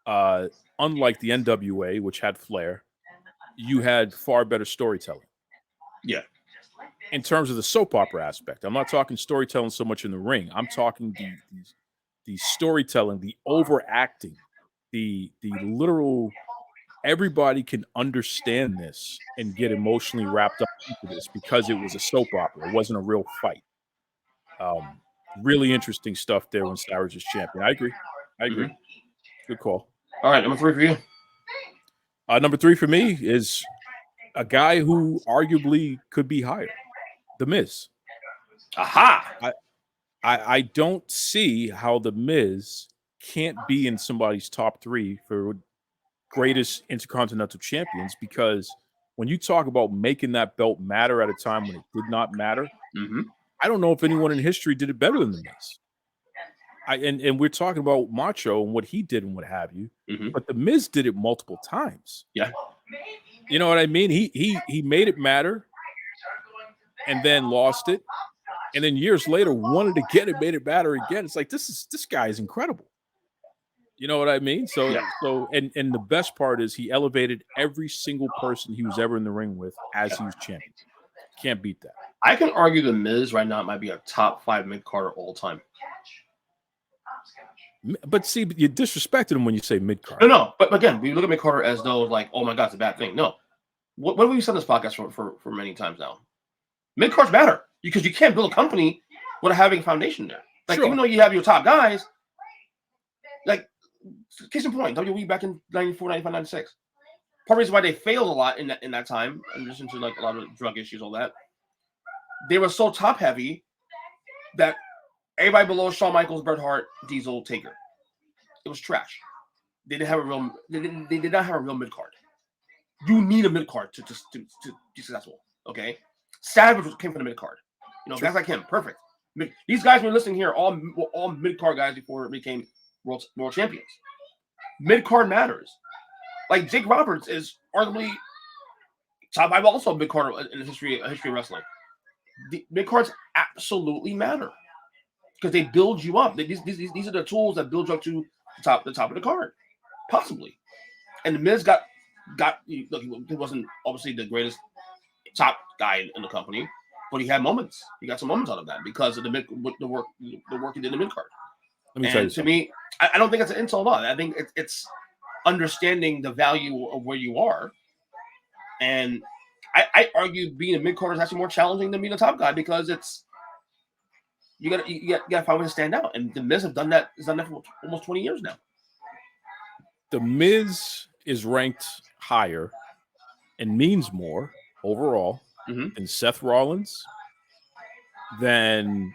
[SPEAKER 2] unlike the NWA, which had flair, you had far better storytelling.
[SPEAKER 1] Yeah.
[SPEAKER 2] In terms of the soap opera aspect, I'm not talking storytelling so much in the ring. I'm talking the storytelling, the overacting, the literal. Everybody can understand this and get emotionally wrapped up into this because it was a soap opera. It wasn't a real fight. Really interesting stuff there when Savage was champion. I agree. Good call.
[SPEAKER 1] All right, number 3 for you.
[SPEAKER 2] Number 3 for me is a guy who arguably could be higher, The Miz.
[SPEAKER 1] Aha!
[SPEAKER 2] I don't see how The Miz can't be in somebody's top 3 for greatest Intercontinental champions, because when you talk about making that belt matter at a time when it did not matter, I don't know if anyone in history did it better than The Miz. And we're talking about Macho and what he did and what have you, but The Miz did it multiple times.
[SPEAKER 1] Yeah.
[SPEAKER 2] You know what I mean? He made it matter and then lost it. And then years later wanted to get it, made it matter again. It's like, this guy is incredible. You know what I mean? So and the best part is he elevated every single person he was ever in the ring with as he was champion. Can't beat that.
[SPEAKER 1] I can argue The Miz right now might be a top 5 mid-carder all time.
[SPEAKER 2] But see, you disrespected him when you say mid-card.
[SPEAKER 1] No. But again, we look at mid-carder as though like, oh my God, it's a bad thing. No. What have we said in this podcast for many times now? Mid-cards matter because you can't build a company without having a foundation there. Like, even though you have your top guys, like, case in point, WWE back in 94, 95, 96. Part of the reason why they failed a lot in that time, in addition to like a lot of drug issues, all that, they were so top heavy that everybody below Shawn Michaels, Bret Hart, Diesel, Taker, it was trash. They didn't have a real. They did not have a real mid card. You need a mid card to be successful. Okay, Savage came from the mid card. Guys like him, perfect. These guys we're listening here, all mid card guys before it became world champions. Mid card matters. Like Jake Roberts is arguably top 5 also mid card in the history of wrestling. The mid cards absolutely matter because they build you up. These are the tools that build you up to the top of the card, possibly. And the Miz got he wasn't obviously the greatest top guy in the company, but he had moments. He got some moments out of that because of the work he did in the mid card. And to me, I don't think it's an insult at all. I think it's understanding the value of where you are. And I argue being a mid-carder is actually more challenging than being a top guy because it's You gotta find ways to stand out, and the Miz have done that. Has done that for almost 20 years now.
[SPEAKER 2] The Miz is ranked higher and means more overall than Seth Rollins, than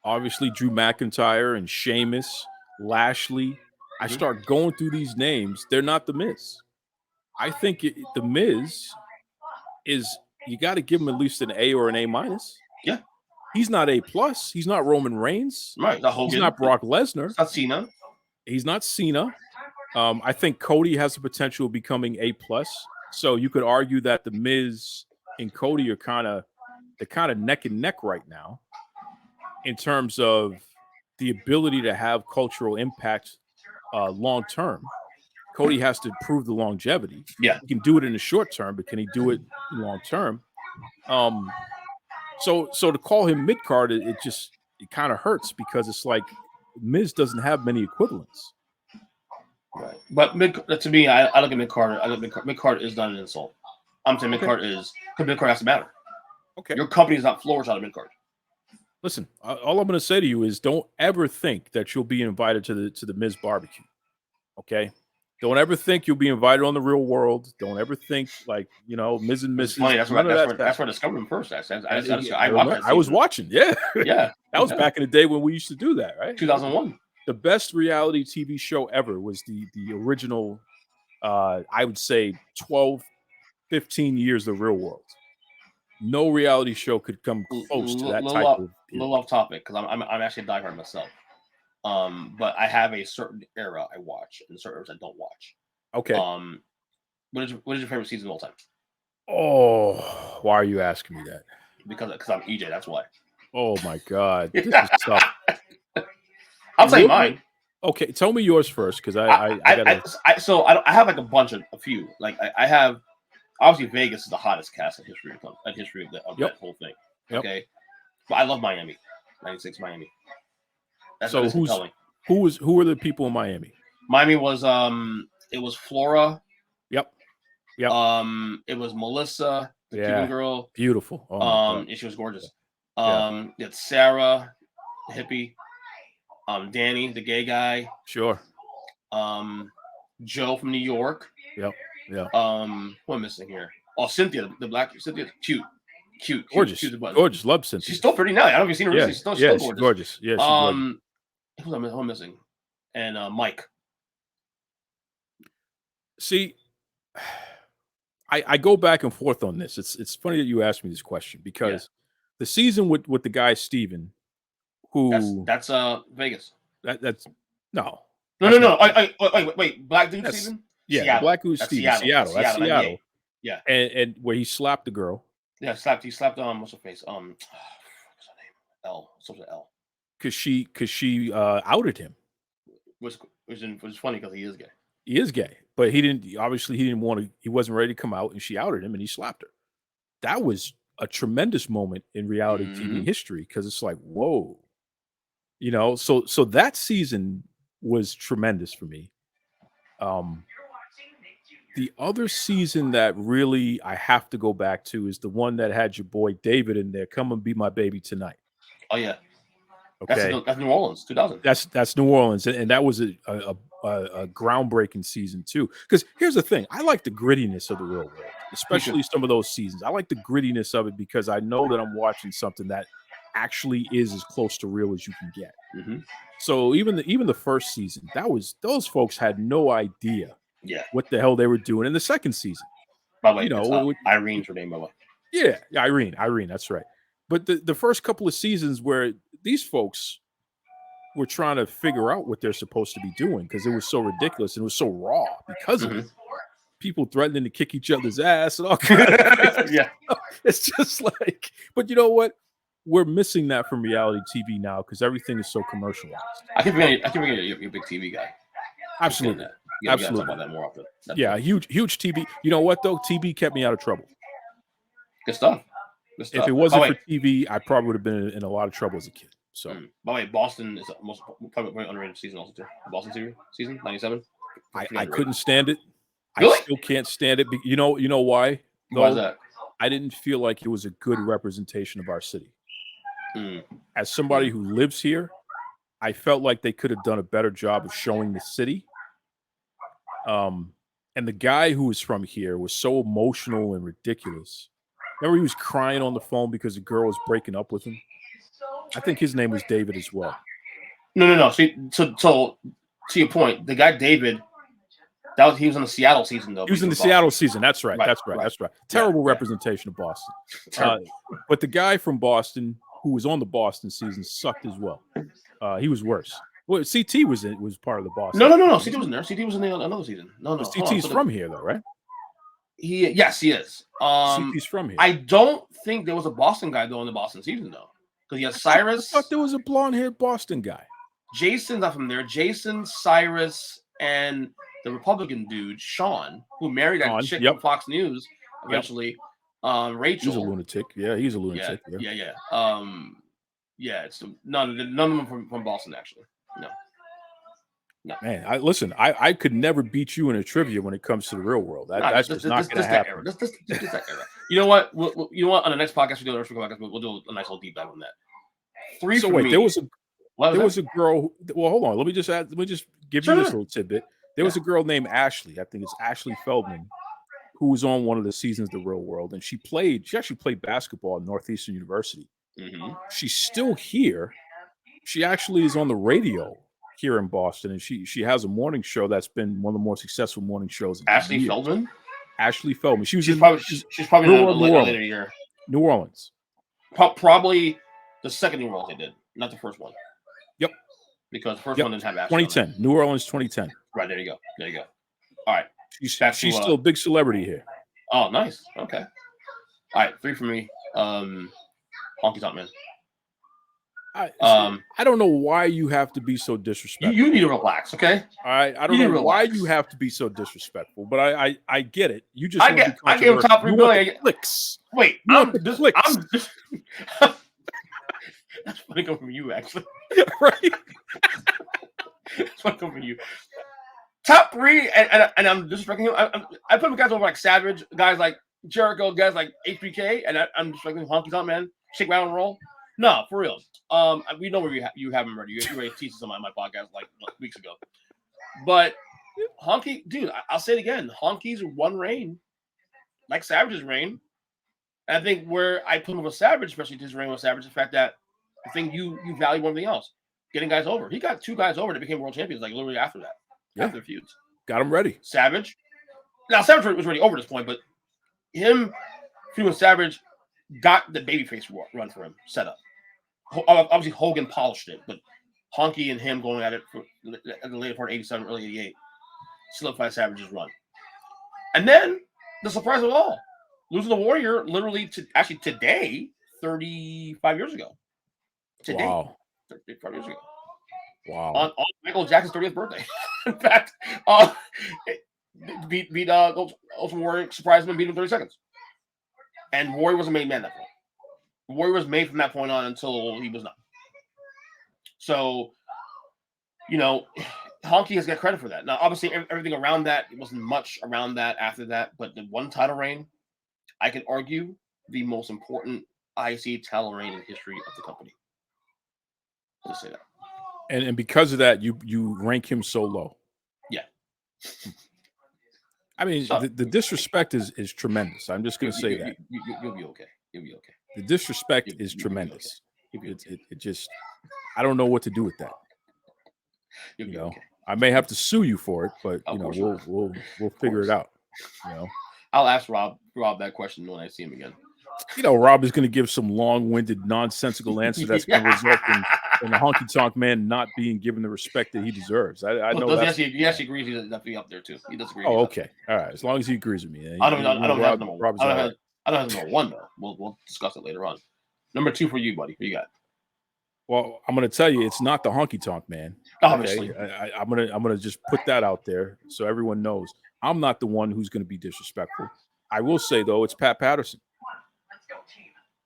[SPEAKER 2] obviously Drew McIntyre and Sheamus, Lashley. I start going through these names. They're not the Miz. I think the Miz is, you got to give him at least an A or an A minus.
[SPEAKER 1] Yeah.
[SPEAKER 2] He's not A plus. He's not Roman Reigns.
[SPEAKER 1] Right.
[SPEAKER 2] He's not Brock Lesnar.
[SPEAKER 1] It's not Cena.
[SPEAKER 2] He's not Cena. I think Cody has the potential of becoming A plus. So you could argue that the Miz and Cody are kind of neck and neck right now in terms of the ability to have cultural impact long term. Cody has to prove the longevity.
[SPEAKER 1] Yeah.
[SPEAKER 2] He can do it in the short term, but can he do it long term? So to call him mid card, it kind of hurts because it's like Miz doesn't have many equivalents.
[SPEAKER 1] Right. But to me, I look at mid card. Mid card is not an insult. I'm saying mid card is, because mid card has to matter.
[SPEAKER 2] Okay.
[SPEAKER 1] Your company is not flourish out of mid card.
[SPEAKER 2] Listen, all I'm going to say to you is don't ever think that you'll be invited to the Miz barbecue. Okay. Don't ever think you'll be invited on the Real World. Don't ever think like, Miz and Mrs.
[SPEAKER 1] Funny, that's where I discovered him first.
[SPEAKER 2] I was watching. Yeah.
[SPEAKER 1] Yeah.
[SPEAKER 2] That was back in the day when we used to do that, right?
[SPEAKER 1] 2001.
[SPEAKER 2] The best reality TV show ever was the original, I would say 12, 15 years of Real World. No reality show could come close to that type of.
[SPEAKER 1] A little off topic because I'm actually a diehard myself. But I have a certain era I watch and certain eras I don't watch.
[SPEAKER 2] Okay.
[SPEAKER 1] What is your favorite season of all time?
[SPEAKER 2] Oh, why are you asking me that?
[SPEAKER 1] Because I'm EJ. That's why.
[SPEAKER 2] Oh my God, this is tough.
[SPEAKER 1] I'll tell you mine.
[SPEAKER 2] Okay, tell me yours first because I
[SPEAKER 1] have like a few. Like I have, obviously Vegas is the hottest cast in history of that whole thing. Okay, but I love Miami, '96 Miami.
[SPEAKER 2] So who are the people in Miami?
[SPEAKER 1] Miami was it was Flora.
[SPEAKER 2] Yep.
[SPEAKER 1] It was Melissa, the Cuban girl.
[SPEAKER 2] Beautiful.
[SPEAKER 1] And she was gorgeous. You had Sarah, the hippie. Danny, the gay guy.
[SPEAKER 2] Sure.
[SPEAKER 1] Joe from New York.
[SPEAKER 2] Yep. Yeah.
[SPEAKER 1] What am I missing here? Oh, Cynthia, the black Cynthia, cute,
[SPEAKER 2] gorgeous, gorgeous. Love Cynthia.
[SPEAKER 1] She's still pretty now. I don't know if you've seen her. She's still gorgeous.
[SPEAKER 2] She's gorgeous. Yeah. She's
[SPEAKER 1] who am I missing? And Mike.
[SPEAKER 2] See, I go back and forth on this. It's funny that you asked me this question because the season with the guy Steven, who
[SPEAKER 1] that's Vegas.
[SPEAKER 2] That's no.
[SPEAKER 1] Wait, Black Dude Steven?
[SPEAKER 2] Yeah,
[SPEAKER 1] Seattle.
[SPEAKER 2] Black Dude Steven. Seattle. That's Seattle.
[SPEAKER 1] Yeah.
[SPEAKER 2] And where he slapped the girl.
[SPEAKER 1] Yeah, he slapped what's her face? What's her name? L. Something L.
[SPEAKER 2] Because she outed him.
[SPEAKER 1] Which is funny because he is gay.
[SPEAKER 2] He is gay, but he wasn't ready to come out, and she outed him, and he slapped her. That was a tremendous moment in reality TV history because it's like, whoa, so that season was tremendous for me. The other season that really I have to go back to is the one that had your boy David in there. Come and be my baby tonight.
[SPEAKER 1] Oh yeah.
[SPEAKER 2] Okay.
[SPEAKER 1] That's New Orleans, 2000.
[SPEAKER 2] That's New Orleans, and that was a groundbreaking season too. Because here's the thing: I like the grittiness of the Real World, especially some of those seasons. I like the grittiness of it because I know that I'm watching something that actually is as close to real as you can get. So even the first season, those folks had no idea what the hell they were doing in the second season.
[SPEAKER 1] By the way, Irene's her name, by the way.
[SPEAKER 2] Yeah, Irene, that's right. But the first couple of seasons where these folks were trying to figure out what they're supposed to be doing because it was so ridiculous and it was so raw because of it. People threatening to kick each other's ass and all kinds of things.
[SPEAKER 1] Yeah.
[SPEAKER 2] It's just like, but you know what? We're missing that from reality TV now because everything is so commercialized.
[SPEAKER 1] I can forget you're a big TV guy.
[SPEAKER 2] Absolutely.
[SPEAKER 1] You gotta talk about that more often.
[SPEAKER 2] Huge TV. You know what though? TV kept me out of trouble.
[SPEAKER 1] Good stuff.
[SPEAKER 2] If it wasn't for TV, I probably would have been in a lot of trouble as a kid. So,
[SPEAKER 1] by the way, Boston is the most probably underrated season also too. Boston season 97.
[SPEAKER 2] I couldn't stand it.
[SPEAKER 1] Really?
[SPEAKER 2] I still can't stand it. You know why?
[SPEAKER 1] Why is that?
[SPEAKER 2] I didn't feel like it was a good representation of our city. As somebody who lives here, I felt like they could have done a better job of showing the city. And the guy who was from here was so emotional and ridiculous. Remember, he was crying on the phone because the girl was breaking up with him. I think his name was David as well.
[SPEAKER 1] No. See, so to your point, the guy David, he was in the Seattle season though.
[SPEAKER 2] He was in the Seattle season. That's right. That's right. Terrible representation of Boston. But the guy from Boston who was on the Boston season sucked as well. He was worse. Well, CT was part of the Boston.
[SPEAKER 1] No. CT wasn't there. CT was in another season. No.
[SPEAKER 2] CT's from here though, right?
[SPEAKER 1] Yes, he is.
[SPEAKER 2] CT's from here.
[SPEAKER 1] I don't think there was a Boston guy though in the Boston season though, because he had Cyrus.
[SPEAKER 2] I thought there was a blonde-haired Boston guy.
[SPEAKER 1] Jason's not from there. Jason, Cyrus, and the Republican dude Sean, who married that chick from Fox News eventually. Rachel.
[SPEAKER 2] He's a lunatic. Yeah, he's a lunatic.
[SPEAKER 1] Yeah. It's none of them from Boston actually. No.
[SPEAKER 2] Man, I could never beat you in a trivia when it comes to the real world. That's just not going to happen.
[SPEAKER 1] This that era. You know what? You know what? On the next podcast, we'll do a nice little deep dive on that.
[SPEAKER 2] There was a girl. Well, hold on. Let me just give you this little tidbit. There was a girl named Ashley. I think it's Ashley Feldman, who was on one of the seasons of the Real World, and she actually played basketball at Northeastern University. Mm-hmm. She's still here. She actually is on the radio here in Boston, and she has a morning show that's been one of the more successful morning shows.
[SPEAKER 1] Ashley Feldman.
[SPEAKER 2] Ashley Feldman. She's
[SPEAKER 1] probably in later year.
[SPEAKER 2] New Orleans.
[SPEAKER 1] Probably the second New Orleans they did, not the first one.
[SPEAKER 2] Yep.
[SPEAKER 1] Because the first one didn't have Ashley.
[SPEAKER 2] 2010. New Orleans 2010.
[SPEAKER 1] Right, there you go. All right.
[SPEAKER 2] She's still a big celebrity here.
[SPEAKER 1] Oh, nice. Okay. All right, 3 for me. Honky Tonk Man.
[SPEAKER 2] I don't know why you have to be so disrespectful.
[SPEAKER 1] You need to relax, okay?
[SPEAKER 2] All right, I don't know why you have to be so disrespectful, but I get it. You just
[SPEAKER 1] I gave him top 3 billion.
[SPEAKER 2] Clicks.
[SPEAKER 1] Wait, I'm just that's funny coming from you, actually.
[SPEAKER 2] Right?
[SPEAKER 1] That's funny coming from you. Top 3, and I'm disrespecting him. I put guys over like Savage, guys like Jericho, guys like HBK, and I'm disrespecting Honky Tonk Man. Shake, rattle, and roll. No, for real. We know where you have him ready. You already teased us on my podcast like weeks ago. But Honky, dude, I'll say it again. Honky's one reign, like Savage's reign. And I think where I put him with Savage, especially his reign with Savage, the fact that I think you value one thing else, getting guys over. He got 2 guys over that became world champions like literally after that.
[SPEAKER 2] Yeah.
[SPEAKER 1] After the feuds.
[SPEAKER 2] Got him ready.
[SPEAKER 1] Savage. Now Savage was already over this point, but him feuding with Savage got the babyface run for him set up. Obviously Hogan polished it, but Honky and him going at it at the later part of 87, early 88 solidified Savage's run. And then the surprise of all, losing the Warrior literally today, 35 years ago. Today,
[SPEAKER 2] wow.
[SPEAKER 1] 35 years ago.
[SPEAKER 2] Wow.
[SPEAKER 1] On Michael Jackson's 30th birthday. In fact, beat Ultimate Warrior, surprised him and beat him in 30 seconds. And Warrior was a made man that point. Warrior was made from that point on until he was not. So, Honky has got credit for that. Now, obviously, everything around that, it wasn't much around that after that, but the one title reign, I can argue, the most important IC title reign in the history of the company. I'll just say that.
[SPEAKER 2] And because of that, you rank him so low.
[SPEAKER 1] Yeah.
[SPEAKER 2] I mean, the disrespect is tremendous. I'm just going to say that.
[SPEAKER 1] You'll be okay. You'll be okay.
[SPEAKER 2] The disrespect is tremendous. It just, I don't know what to do with that.
[SPEAKER 1] Okay.
[SPEAKER 2] I may have to sue you for it, but we'll figure it out.
[SPEAKER 1] I'll ask Rob that question when I see him again.
[SPEAKER 2] Rob is going to give some long-winded, nonsensical answer that's going to result in the Honky Tonk Man not being given the respect that he deserves. I know that.
[SPEAKER 1] He actually agrees he's definitely up there too. He does agree.
[SPEAKER 2] Oh, okay, all right. As long as he agrees with me.
[SPEAKER 1] I don't have number 1 though. We'll discuss it later on. Number 2 for you, buddy. Who you got?
[SPEAKER 2] Well, I'm going to tell you, it's not the Honky Tonk Man.
[SPEAKER 1] Obviously,
[SPEAKER 2] okay? I'm gonna just put that out there so everyone knows. I'm not the one who's going to be disrespectful. I will say though, it's Pat Patterson.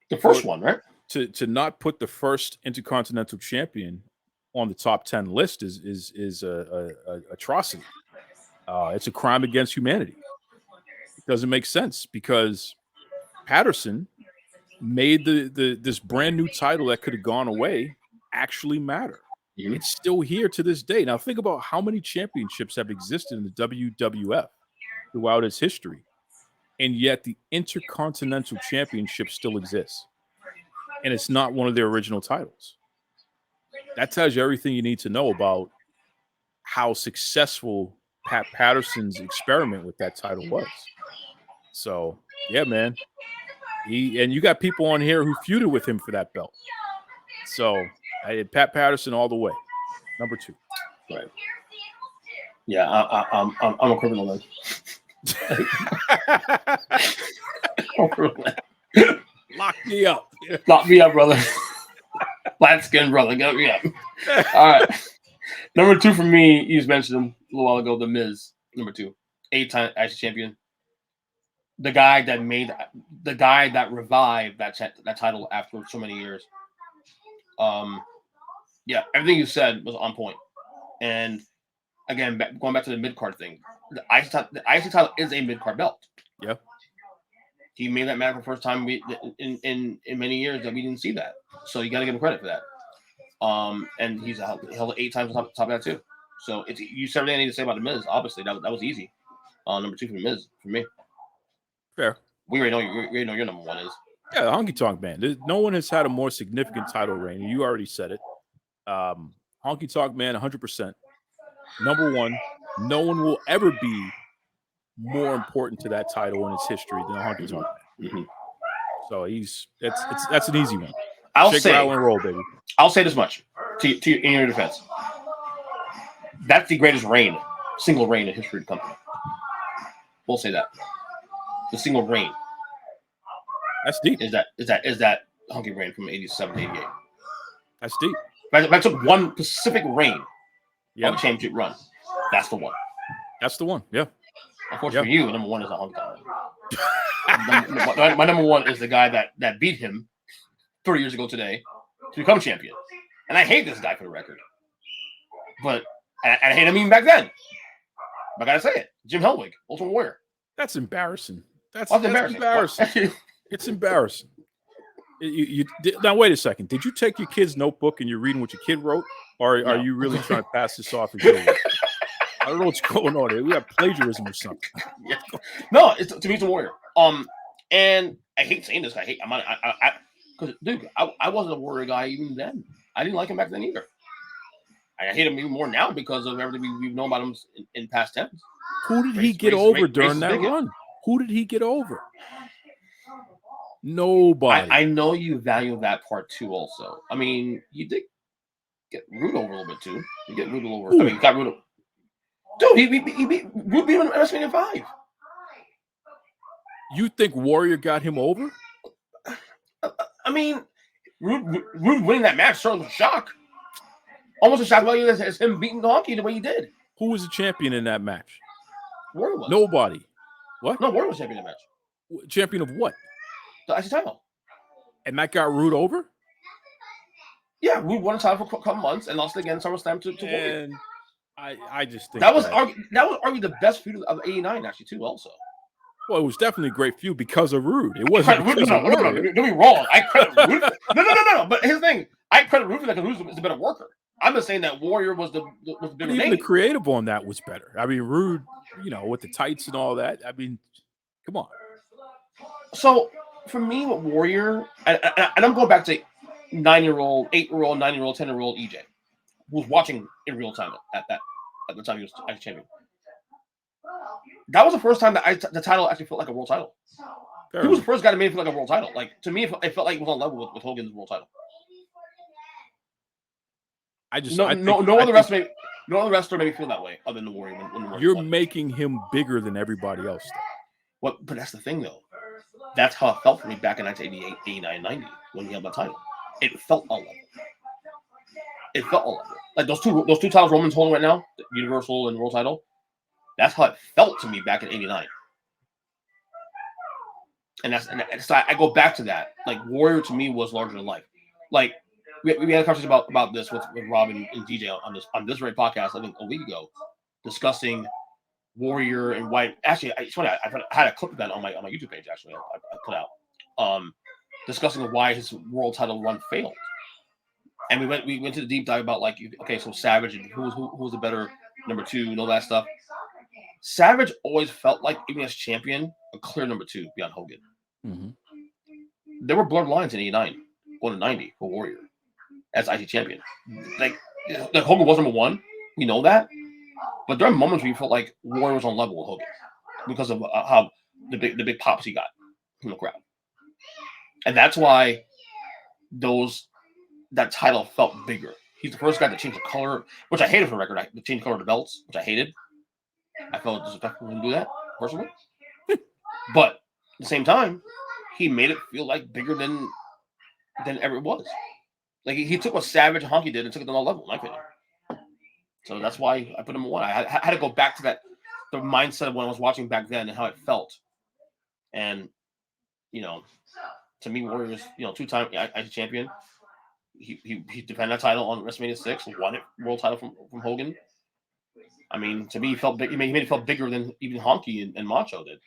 [SPEAKER 1] The first one, right?
[SPEAKER 2] To not put the first Intercontinental champion on the top 10 list is a atrocity. It's a crime against humanity. It doesn't make sense because Patterson made this brand new title that could have gone away actually matter.
[SPEAKER 1] Mhm.
[SPEAKER 2] It's still here to this day. Now think about how many championships have existed in the WWF throughout its history, and yet the Intercontinental Championship still exists, and it's not one of their original titles. That tells you everything you need to know about how successful Pat Patterson's experiment with that title was. So yeah, man. And you got people on here who feuded with him for that belt. So Pat Patterson all the way. Number 2.
[SPEAKER 1] Right. Yeah, I'm a criminal then.
[SPEAKER 2] Lock me up.
[SPEAKER 1] Lock me up, brother. Black skin brother, get me up. All right. Number 2 for me, you just mentioned him a little while ago, The Miz. Number 2, 8-time IC champion. The guy that revived that title after so many years. Yeah, everything you said was on point. And again, going back to the mid-card thing, the IC title is a mid-card belt.
[SPEAKER 2] Yeah.
[SPEAKER 1] He made that matter for the first time in many years that we didn't see that. So you got to give him credit for that. And he's held it 8 times on top of that too. So you said everything I need to say about The Miz. Obviously, that was easy. Number 2 for The Miz for me.
[SPEAKER 2] Fair.
[SPEAKER 1] We already know your number 1 is.
[SPEAKER 2] Yeah, Honky Tonk Man. No one has had a more significant title reign. You already said it. Honky Tonk Man, 100%. Number 1. No one will ever be more important to that title in its history than Honky Tonk Man.
[SPEAKER 1] Mm-hmm.
[SPEAKER 2] So that's an easy one.
[SPEAKER 1] I'll
[SPEAKER 2] Shake,
[SPEAKER 1] say,
[SPEAKER 2] rattle, and roll, baby.
[SPEAKER 1] I'll say this much in your defense. That's the greatest single reign in history of the company. We'll say that. The single reign.
[SPEAKER 2] That's deep.
[SPEAKER 1] Is that Honky reign from 87 to 88.
[SPEAKER 2] That's deep.
[SPEAKER 1] If I took one Pacific reign
[SPEAKER 2] Yeah.
[SPEAKER 1] of a championship run, that's the one.
[SPEAKER 2] That's the one. Yeah.
[SPEAKER 1] Unfortunately for you, number 1 is not Honky Tonk. My number 1 is the guy that beat him 30 years ago today to become champion. And I hate this guy for the record. But I hate him even back then. I gotta say it. Jim Hellwig, Ultimate Warrior.
[SPEAKER 2] That's embarrassing. That's
[SPEAKER 1] embarrassing.
[SPEAKER 2] embarrassing. It's embarrassing. Now wait a second. Did you take your kid's notebook and you're reading what your kid wrote, or are you really trying to pass this off? I don't know what's going on here. We have plagiarism or something.
[SPEAKER 1] Yeah. No, to me it's a Warrior. And I hate saying this. Because dude, I wasn't a Warrior guy even then. I didn't like him back then either. I hate him even more now because of everything we've known about him in past tense.
[SPEAKER 2] Who did he get over during that run? Who did he get over? Nobody.
[SPEAKER 1] I know you value that part too. Also, I mean, you did get Root over a little bit too. You get Root over.
[SPEAKER 2] Ooh.
[SPEAKER 1] I mean, got Root over. Dude, he beat Root beat him in WrestleMania 5.
[SPEAKER 2] You think Warrior got him over?
[SPEAKER 1] I mean, Root winning that match certainly was a shock. Almost a shock value as him beating Honky the way he did.
[SPEAKER 2] Who was the champion in that match?
[SPEAKER 1] Warrior was.
[SPEAKER 2] Nobody. What?
[SPEAKER 1] No, Warrior was champion in that match.
[SPEAKER 2] Champion of what?
[SPEAKER 1] The IC title.
[SPEAKER 2] And that got Root over?
[SPEAKER 1] Yeah, Root won a title for a couple months and lost again SummerSlam to Warrior.
[SPEAKER 2] And I just think
[SPEAKER 1] that was arguably the best feud of '89 actually too. Also,
[SPEAKER 2] well, it was definitely a great feud because of Root. It wasn't.
[SPEAKER 1] No, don't be wrong. I credit Root. No. But here's the thing: I credit Root for that because Root is a better worker. I'm just saying that Warrior was the bigger name.
[SPEAKER 2] Even the creative on that was better. I mean, Root, with the tights and all that. I mean, come on.
[SPEAKER 1] So for me, with Warrior, and I'm going back to 9-year-old, 8-year-old, 9-year-old, 10-year-old EJ, who was watching in real time at the time he was IC champion. That was the first time that the title actually felt like a world title. He was the first guy that made it feel like a world title. Like to me, it felt like it was on level with Hogan's world title. No other wrestler made me feel that way other than the Warrior. When the Warrior
[SPEAKER 2] you're
[SPEAKER 1] won.
[SPEAKER 2] making him bigger than everybody else.
[SPEAKER 1] But that's the thing, though. That's how it felt for me back in 1988, 89, 90 when he held that title. It felt all level. Like those two titles Roman's holding right now, the Universal and World title. That's how it felt to me back in '89. And so I go back to that. Like Warrior to me was larger than life. Like we had a conversation about this with Rob and DJ on this very podcast I think a week ago, discussing Warrior and White. Actually, it's funny. I had a clip of that on my YouTube page. Actually, I put out. discussing why his world title run failed. And we went to the deep dive about like, okay, so Savage and who's the better number 2 and all that stuff. Savage always felt like, even as champion, a clear number 2 beyond Hogan.
[SPEAKER 2] Mm-hmm.
[SPEAKER 1] There were blurred lines in '89, going to '90 for Warrior as IC champion. Like Hogan was number 1, we know that, but there are moments where you felt like Warrior was on level with Hogan because of how the big pops he got from the crowd, and that's why that title felt bigger. He's the first guy to change the color, which I hated for the record. To change the color of the belts, which I hated. I felt disrespectful to do that personally, but at the same time, he made it feel like bigger than ever it was. Like he took what Savage and Honky did and took it to another level, in my opinion. So that's why I put him at 1. I had to go back to the mindset of when I was watching back then and how it felt. And to me, Warrior is 2-time IC champion. He defended that title on WrestleMania 6, won it world title from Hogan. I mean, to me, he felt big. He made it feel bigger than even Honky and Macho did.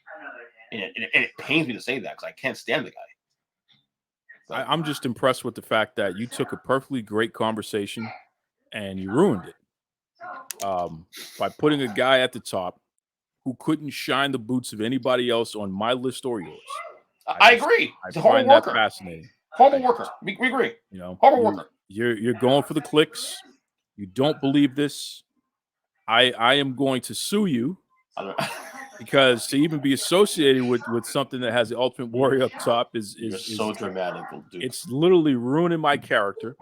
[SPEAKER 1] And it pains me to say that because I can't stand the guy.
[SPEAKER 2] I'm just impressed with the fact that you took a perfectly great conversation and you ruined it by putting a guy at the top who couldn't shine the boots of anybody else on my list or yours.
[SPEAKER 1] I agree.
[SPEAKER 2] I
[SPEAKER 1] He's a horrible
[SPEAKER 2] find that
[SPEAKER 1] worker.
[SPEAKER 2] fascinating.
[SPEAKER 1] Horrible worker. We agree. Horrible worker.
[SPEAKER 2] You're going for the clicks. You don't believe this. I am going to sue you because to even be associated with something that has the Ultimate Warrior up top is
[SPEAKER 1] so dramatic, dude.
[SPEAKER 2] It's literally ruining my character.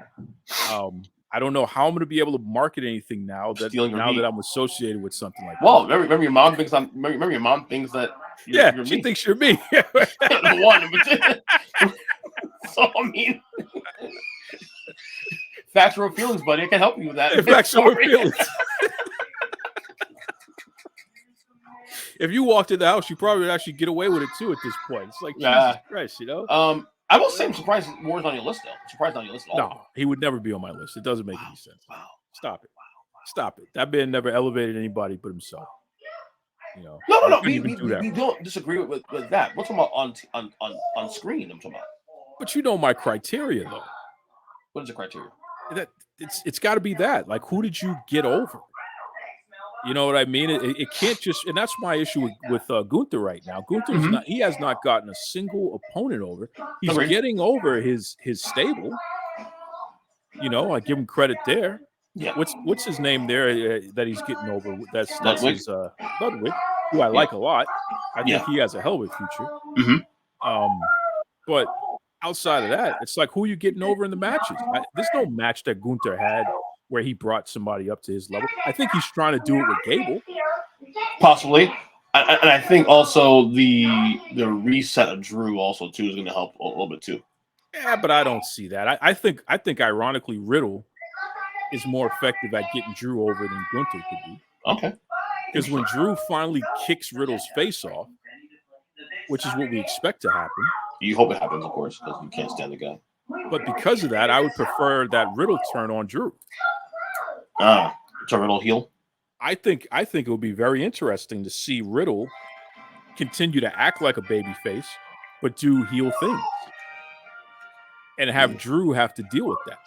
[SPEAKER 2] I don't know how I'm going to be able to market anything now that I'm associated with something like that.
[SPEAKER 1] Well, remember your mom thinks remember your mom thinks that you're
[SPEAKER 2] she
[SPEAKER 1] me.
[SPEAKER 2] thinks you're me.
[SPEAKER 1] Number 1, number 2. So I mean, facts or feelings, buddy. I can help you with that.
[SPEAKER 2] Facts or feelings. If you walked in the house, you probably would actually get away with it too at this point. It's like, Jesus Christ,
[SPEAKER 1] I will say I'm surprised Warrior's on your list, though. Surprised on your list at all.
[SPEAKER 2] No, he would never be on my list. It doesn't make any sense. Wow. Stop it. Stop it. That man never elevated anybody but himself.
[SPEAKER 1] No. We don't disagree with that. We're talking about on screen. I'm talking about.
[SPEAKER 2] But you know my criteria, though.
[SPEAKER 1] What is the criteria?
[SPEAKER 2] That it's got to be that. Like, who did you get over? You know what I mean? It can't just, and that's my issue with Gunther right now. Gunther he has not gotten a single opponent over. He's getting over his stable. I give him credit there.
[SPEAKER 1] Yeah.
[SPEAKER 2] What's his name there that he's getting over? That's his Ludwig, who I like a lot. I think he has a hell of a future.
[SPEAKER 1] Mm-hmm.
[SPEAKER 2] But outside of that, it's like, who are you getting over in the matches? There's no match that Gunther had where he brought somebody up to his level. I think he's trying to do it with Gable.
[SPEAKER 1] Possibly. And I think also the reset of Drew also too is going to help a little bit too.
[SPEAKER 2] Yeah, but I don't see that. I think ironically Riddle is more effective at getting Drew over than Gunther could be.
[SPEAKER 1] Okay.
[SPEAKER 2] Because when Drew finally kicks Riddle's face off, which is what we expect to happen.
[SPEAKER 1] You hope it happens, of course, because you can't stand the guy.
[SPEAKER 2] But because of that, I would prefer that Riddle turn on Drew.
[SPEAKER 1] To Riddle heel?
[SPEAKER 2] I think it would be very interesting to see Riddle continue to act like a babyface, but do heel things. And have Drew have to deal with that.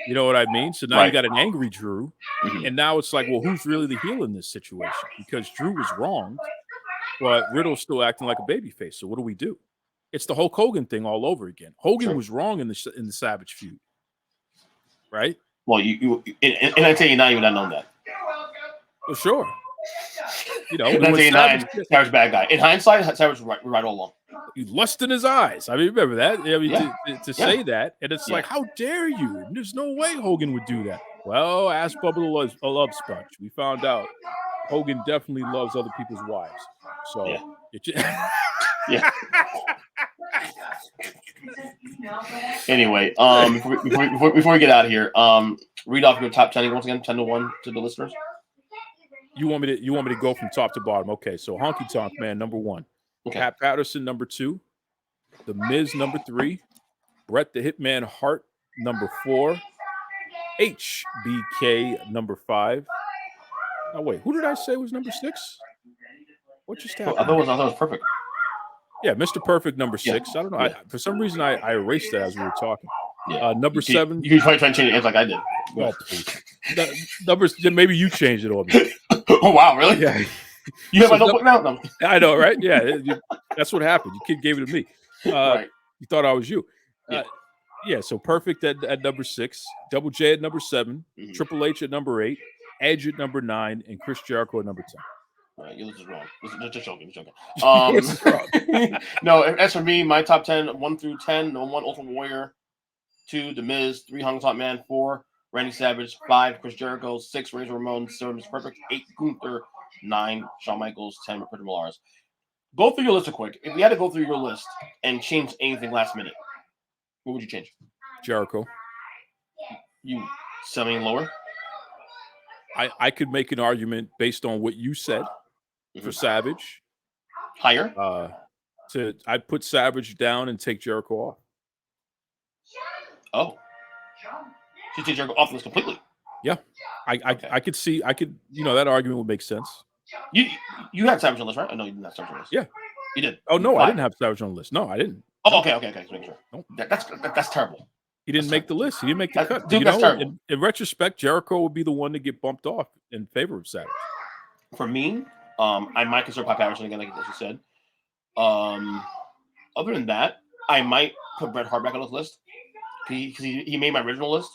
[SPEAKER 2] You know what I mean? So now you got an angry Drew, and now it's like, well, who's really the heel in this situation? Because Drew was wronged, but Riddle's still acting like a babyface. So what do we do? It's the Hulk Hogan thing all over again. Hogan was wrong in the Savage feud, right?
[SPEAKER 1] Well, you in 1989, you would not know that.
[SPEAKER 2] Well, sure. In
[SPEAKER 1] 1989, Savage bad guy. In hindsight, Savage was right all along.
[SPEAKER 2] You lust in his eyes. I mean, remember that? I mean, to say that, and it's like, how dare you? There's no way Hogan would do that. Well, ask Bubba the Love Sponge. We found out Hogan definitely loves other people's wives. So,
[SPEAKER 1] Anyway, before we get out of here, read off your top 10 once again, 10-1 to the listeners.
[SPEAKER 2] You want me to go from top to bottom? Okay, so Honky Tonk Man number 1, Pat Patterson number 2, The Miz number 3, Bret the Hitman Hart number 4, HBK number 5. Oh wait, who did I say was number 6? What just happened?
[SPEAKER 1] I thought it was perfect.
[SPEAKER 2] Yeah, Mr. Perfect number 6.
[SPEAKER 1] Yeah.
[SPEAKER 2] I don't know.
[SPEAKER 1] Yeah.
[SPEAKER 2] For some reason, I erased that as we were talking.
[SPEAKER 1] Yeah.
[SPEAKER 2] Number 7.
[SPEAKER 1] You probably try to change it like I did.
[SPEAKER 2] Oh, please. Numbers. Maybe you changed it on me.
[SPEAKER 1] Oh wow, really?
[SPEAKER 2] Yeah.
[SPEAKER 1] You have my notebook now? No.
[SPEAKER 2] I know, right? Yeah, that's what happened. Your kid gave it to me.
[SPEAKER 1] Right.
[SPEAKER 2] You thought I was you.
[SPEAKER 1] Yeah.
[SPEAKER 2] So Perfect at number 6, Double J at number 7, Triple H at number 8, Edge at number 9, and Chris Jericho at number 10.
[SPEAKER 1] All right, this is wrong. Just joking.
[SPEAKER 2] Wrong.
[SPEAKER 1] No, as for me, my top 10, 1 through 10, number 1, Ultimate Warrior, 2, The Miz, 3, Hung Top Man, 4, Randy Savage, 5, Chris Jericho, 6, Razor Ramon, 7, Mr. Perfect, 8, Gunther, 9, Shawn Michaels, 10, Richard Millars. Go through your list real quick. If we had to go through your list and change anything last minute, what would you change?
[SPEAKER 2] Jericho.
[SPEAKER 1] You selling lower?
[SPEAKER 2] I could make an argument based on what you said for Savage.
[SPEAKER 1] Higher?
[SPEAKER 2] I'd put Savage down and take Jericho off.
[SPEAKER 1] Oh. You take Jericho off this completely?
[SPEAKER 2] Yeah. I could see, that argument would make sense.
[SPEAKER 1] You had Savage on the list, right? I know you didn't have Savage on the list.
[SPEAKER 2] Yeah.
[SPEAKER 1] You did.
[SPEAKER 2] Oh, no,
[SPEAKER 1] 5.
[SPEAKER 2] I didn't have Savage on the list. No, I didn't.
[SPEAKER 1] Oh, okay. Just making sure.
[SPEAKER 2] Nope.
[SPEAKER 1] That's terrible.
[SPEAKER 2] He didn't make the list. He didn't make the cut.
[SPEAKER 1] Dude, that's terrible.
[SPEAKER 2] In retrospect, Jericho would be the one to get bumped off in favor of Savage.
[SPEAKER 1] For me, I might consider Pat Patterson again, like you said. Other than that, I might put Bret Hart back on this list because he made my original list.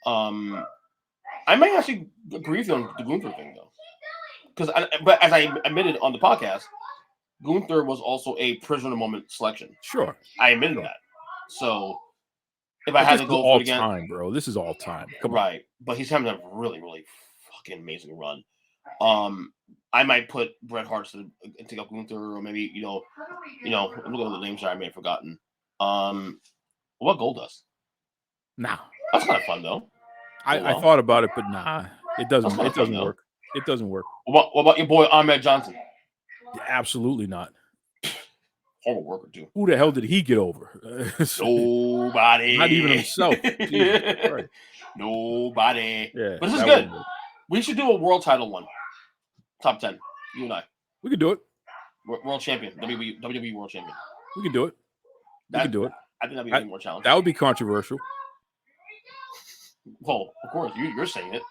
[SPEAKER 1] I might actually agree with you on the Gunther thing though, but as I admitted on the podcast, Gunther was also a prisoner moment selection.
[SPEAKER 2] Sure,
[SPEAKER 1] I admitted that. So if I had to go
[SPEAKER 2] all
[SPEAKER 1] again,
[SPEAKER 2] time, bro, this is all time. Come
[SPEAKER 1] right,
[SPEAKER 2] on.
[SPEAKER 1] but he's having a really, really fucking amazing run. I might put Bret Hart to take up Gunther, or maybe I'm looking at the names that I may have forgotten. What about Goldust?
[SPEAKER 2] Nah,
[SPEAKER 1] that's kind of fun though.
[SPEAKER 2] I thought about it, but nah, it doesn't. It doesn't work. It doesn't work.
[SPEAKER 1] What about your boy Ahmed Johnson?
[SPEAKER 2] Absolutely not.
[SPEAKER 1] Horrible worker too.
[SPEAKER 2] Who the hell did he get over?
[SPEAKER 1] Nobody.
[SPEAKER 2] Not even himself. Right.
[SPEAKER 1] Nobody.
[SPEAKER 2] Yeah,
[SPEAKER 1] but this is good. We should do a world title one. Top 10. You and I.
[SPEAKER 2] We could do it.
[SPEAKER 1] World champion. WWE world champion.
[SPEAKER 2] We can do it. We can do it.
[SPEAKER 1] I think that'd be more challenging.
[SPEAKER 2] That would be controversial.
[SPEAKER 1] Well, of course, you're saying it.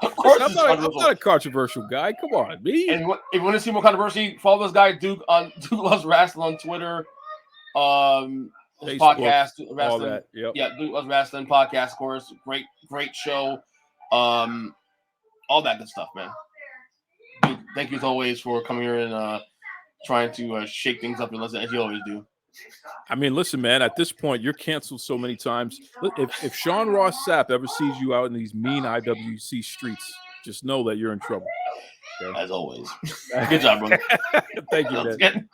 [SPEAKER 2] Of course, I'm not a controversial guy. Come on, me.
[SPEAKER 1] And if you want to see more controversy, follow this guy Duke Loves Rasslin on Twitter. Facebook, podcast,
[SPEAKER 2] all that. Yep.
[SPEAKER 1] Yeah, Duke Loves Rasslin podcast, of course. Great show. All that good stuff, man. Duke, thank you as always for coming here and trying to shake things up as you always do.
[SPEAKER 2] I mean, listen, man, at this point, you're canceled so many times. If Sean Ross Sapp ever sees you out in these mean IWC streets, just know that you're in trouble.
[SPEAKER 1] Okay? As always. Good job, brother.
[SPEAKER 2] Thank you, man.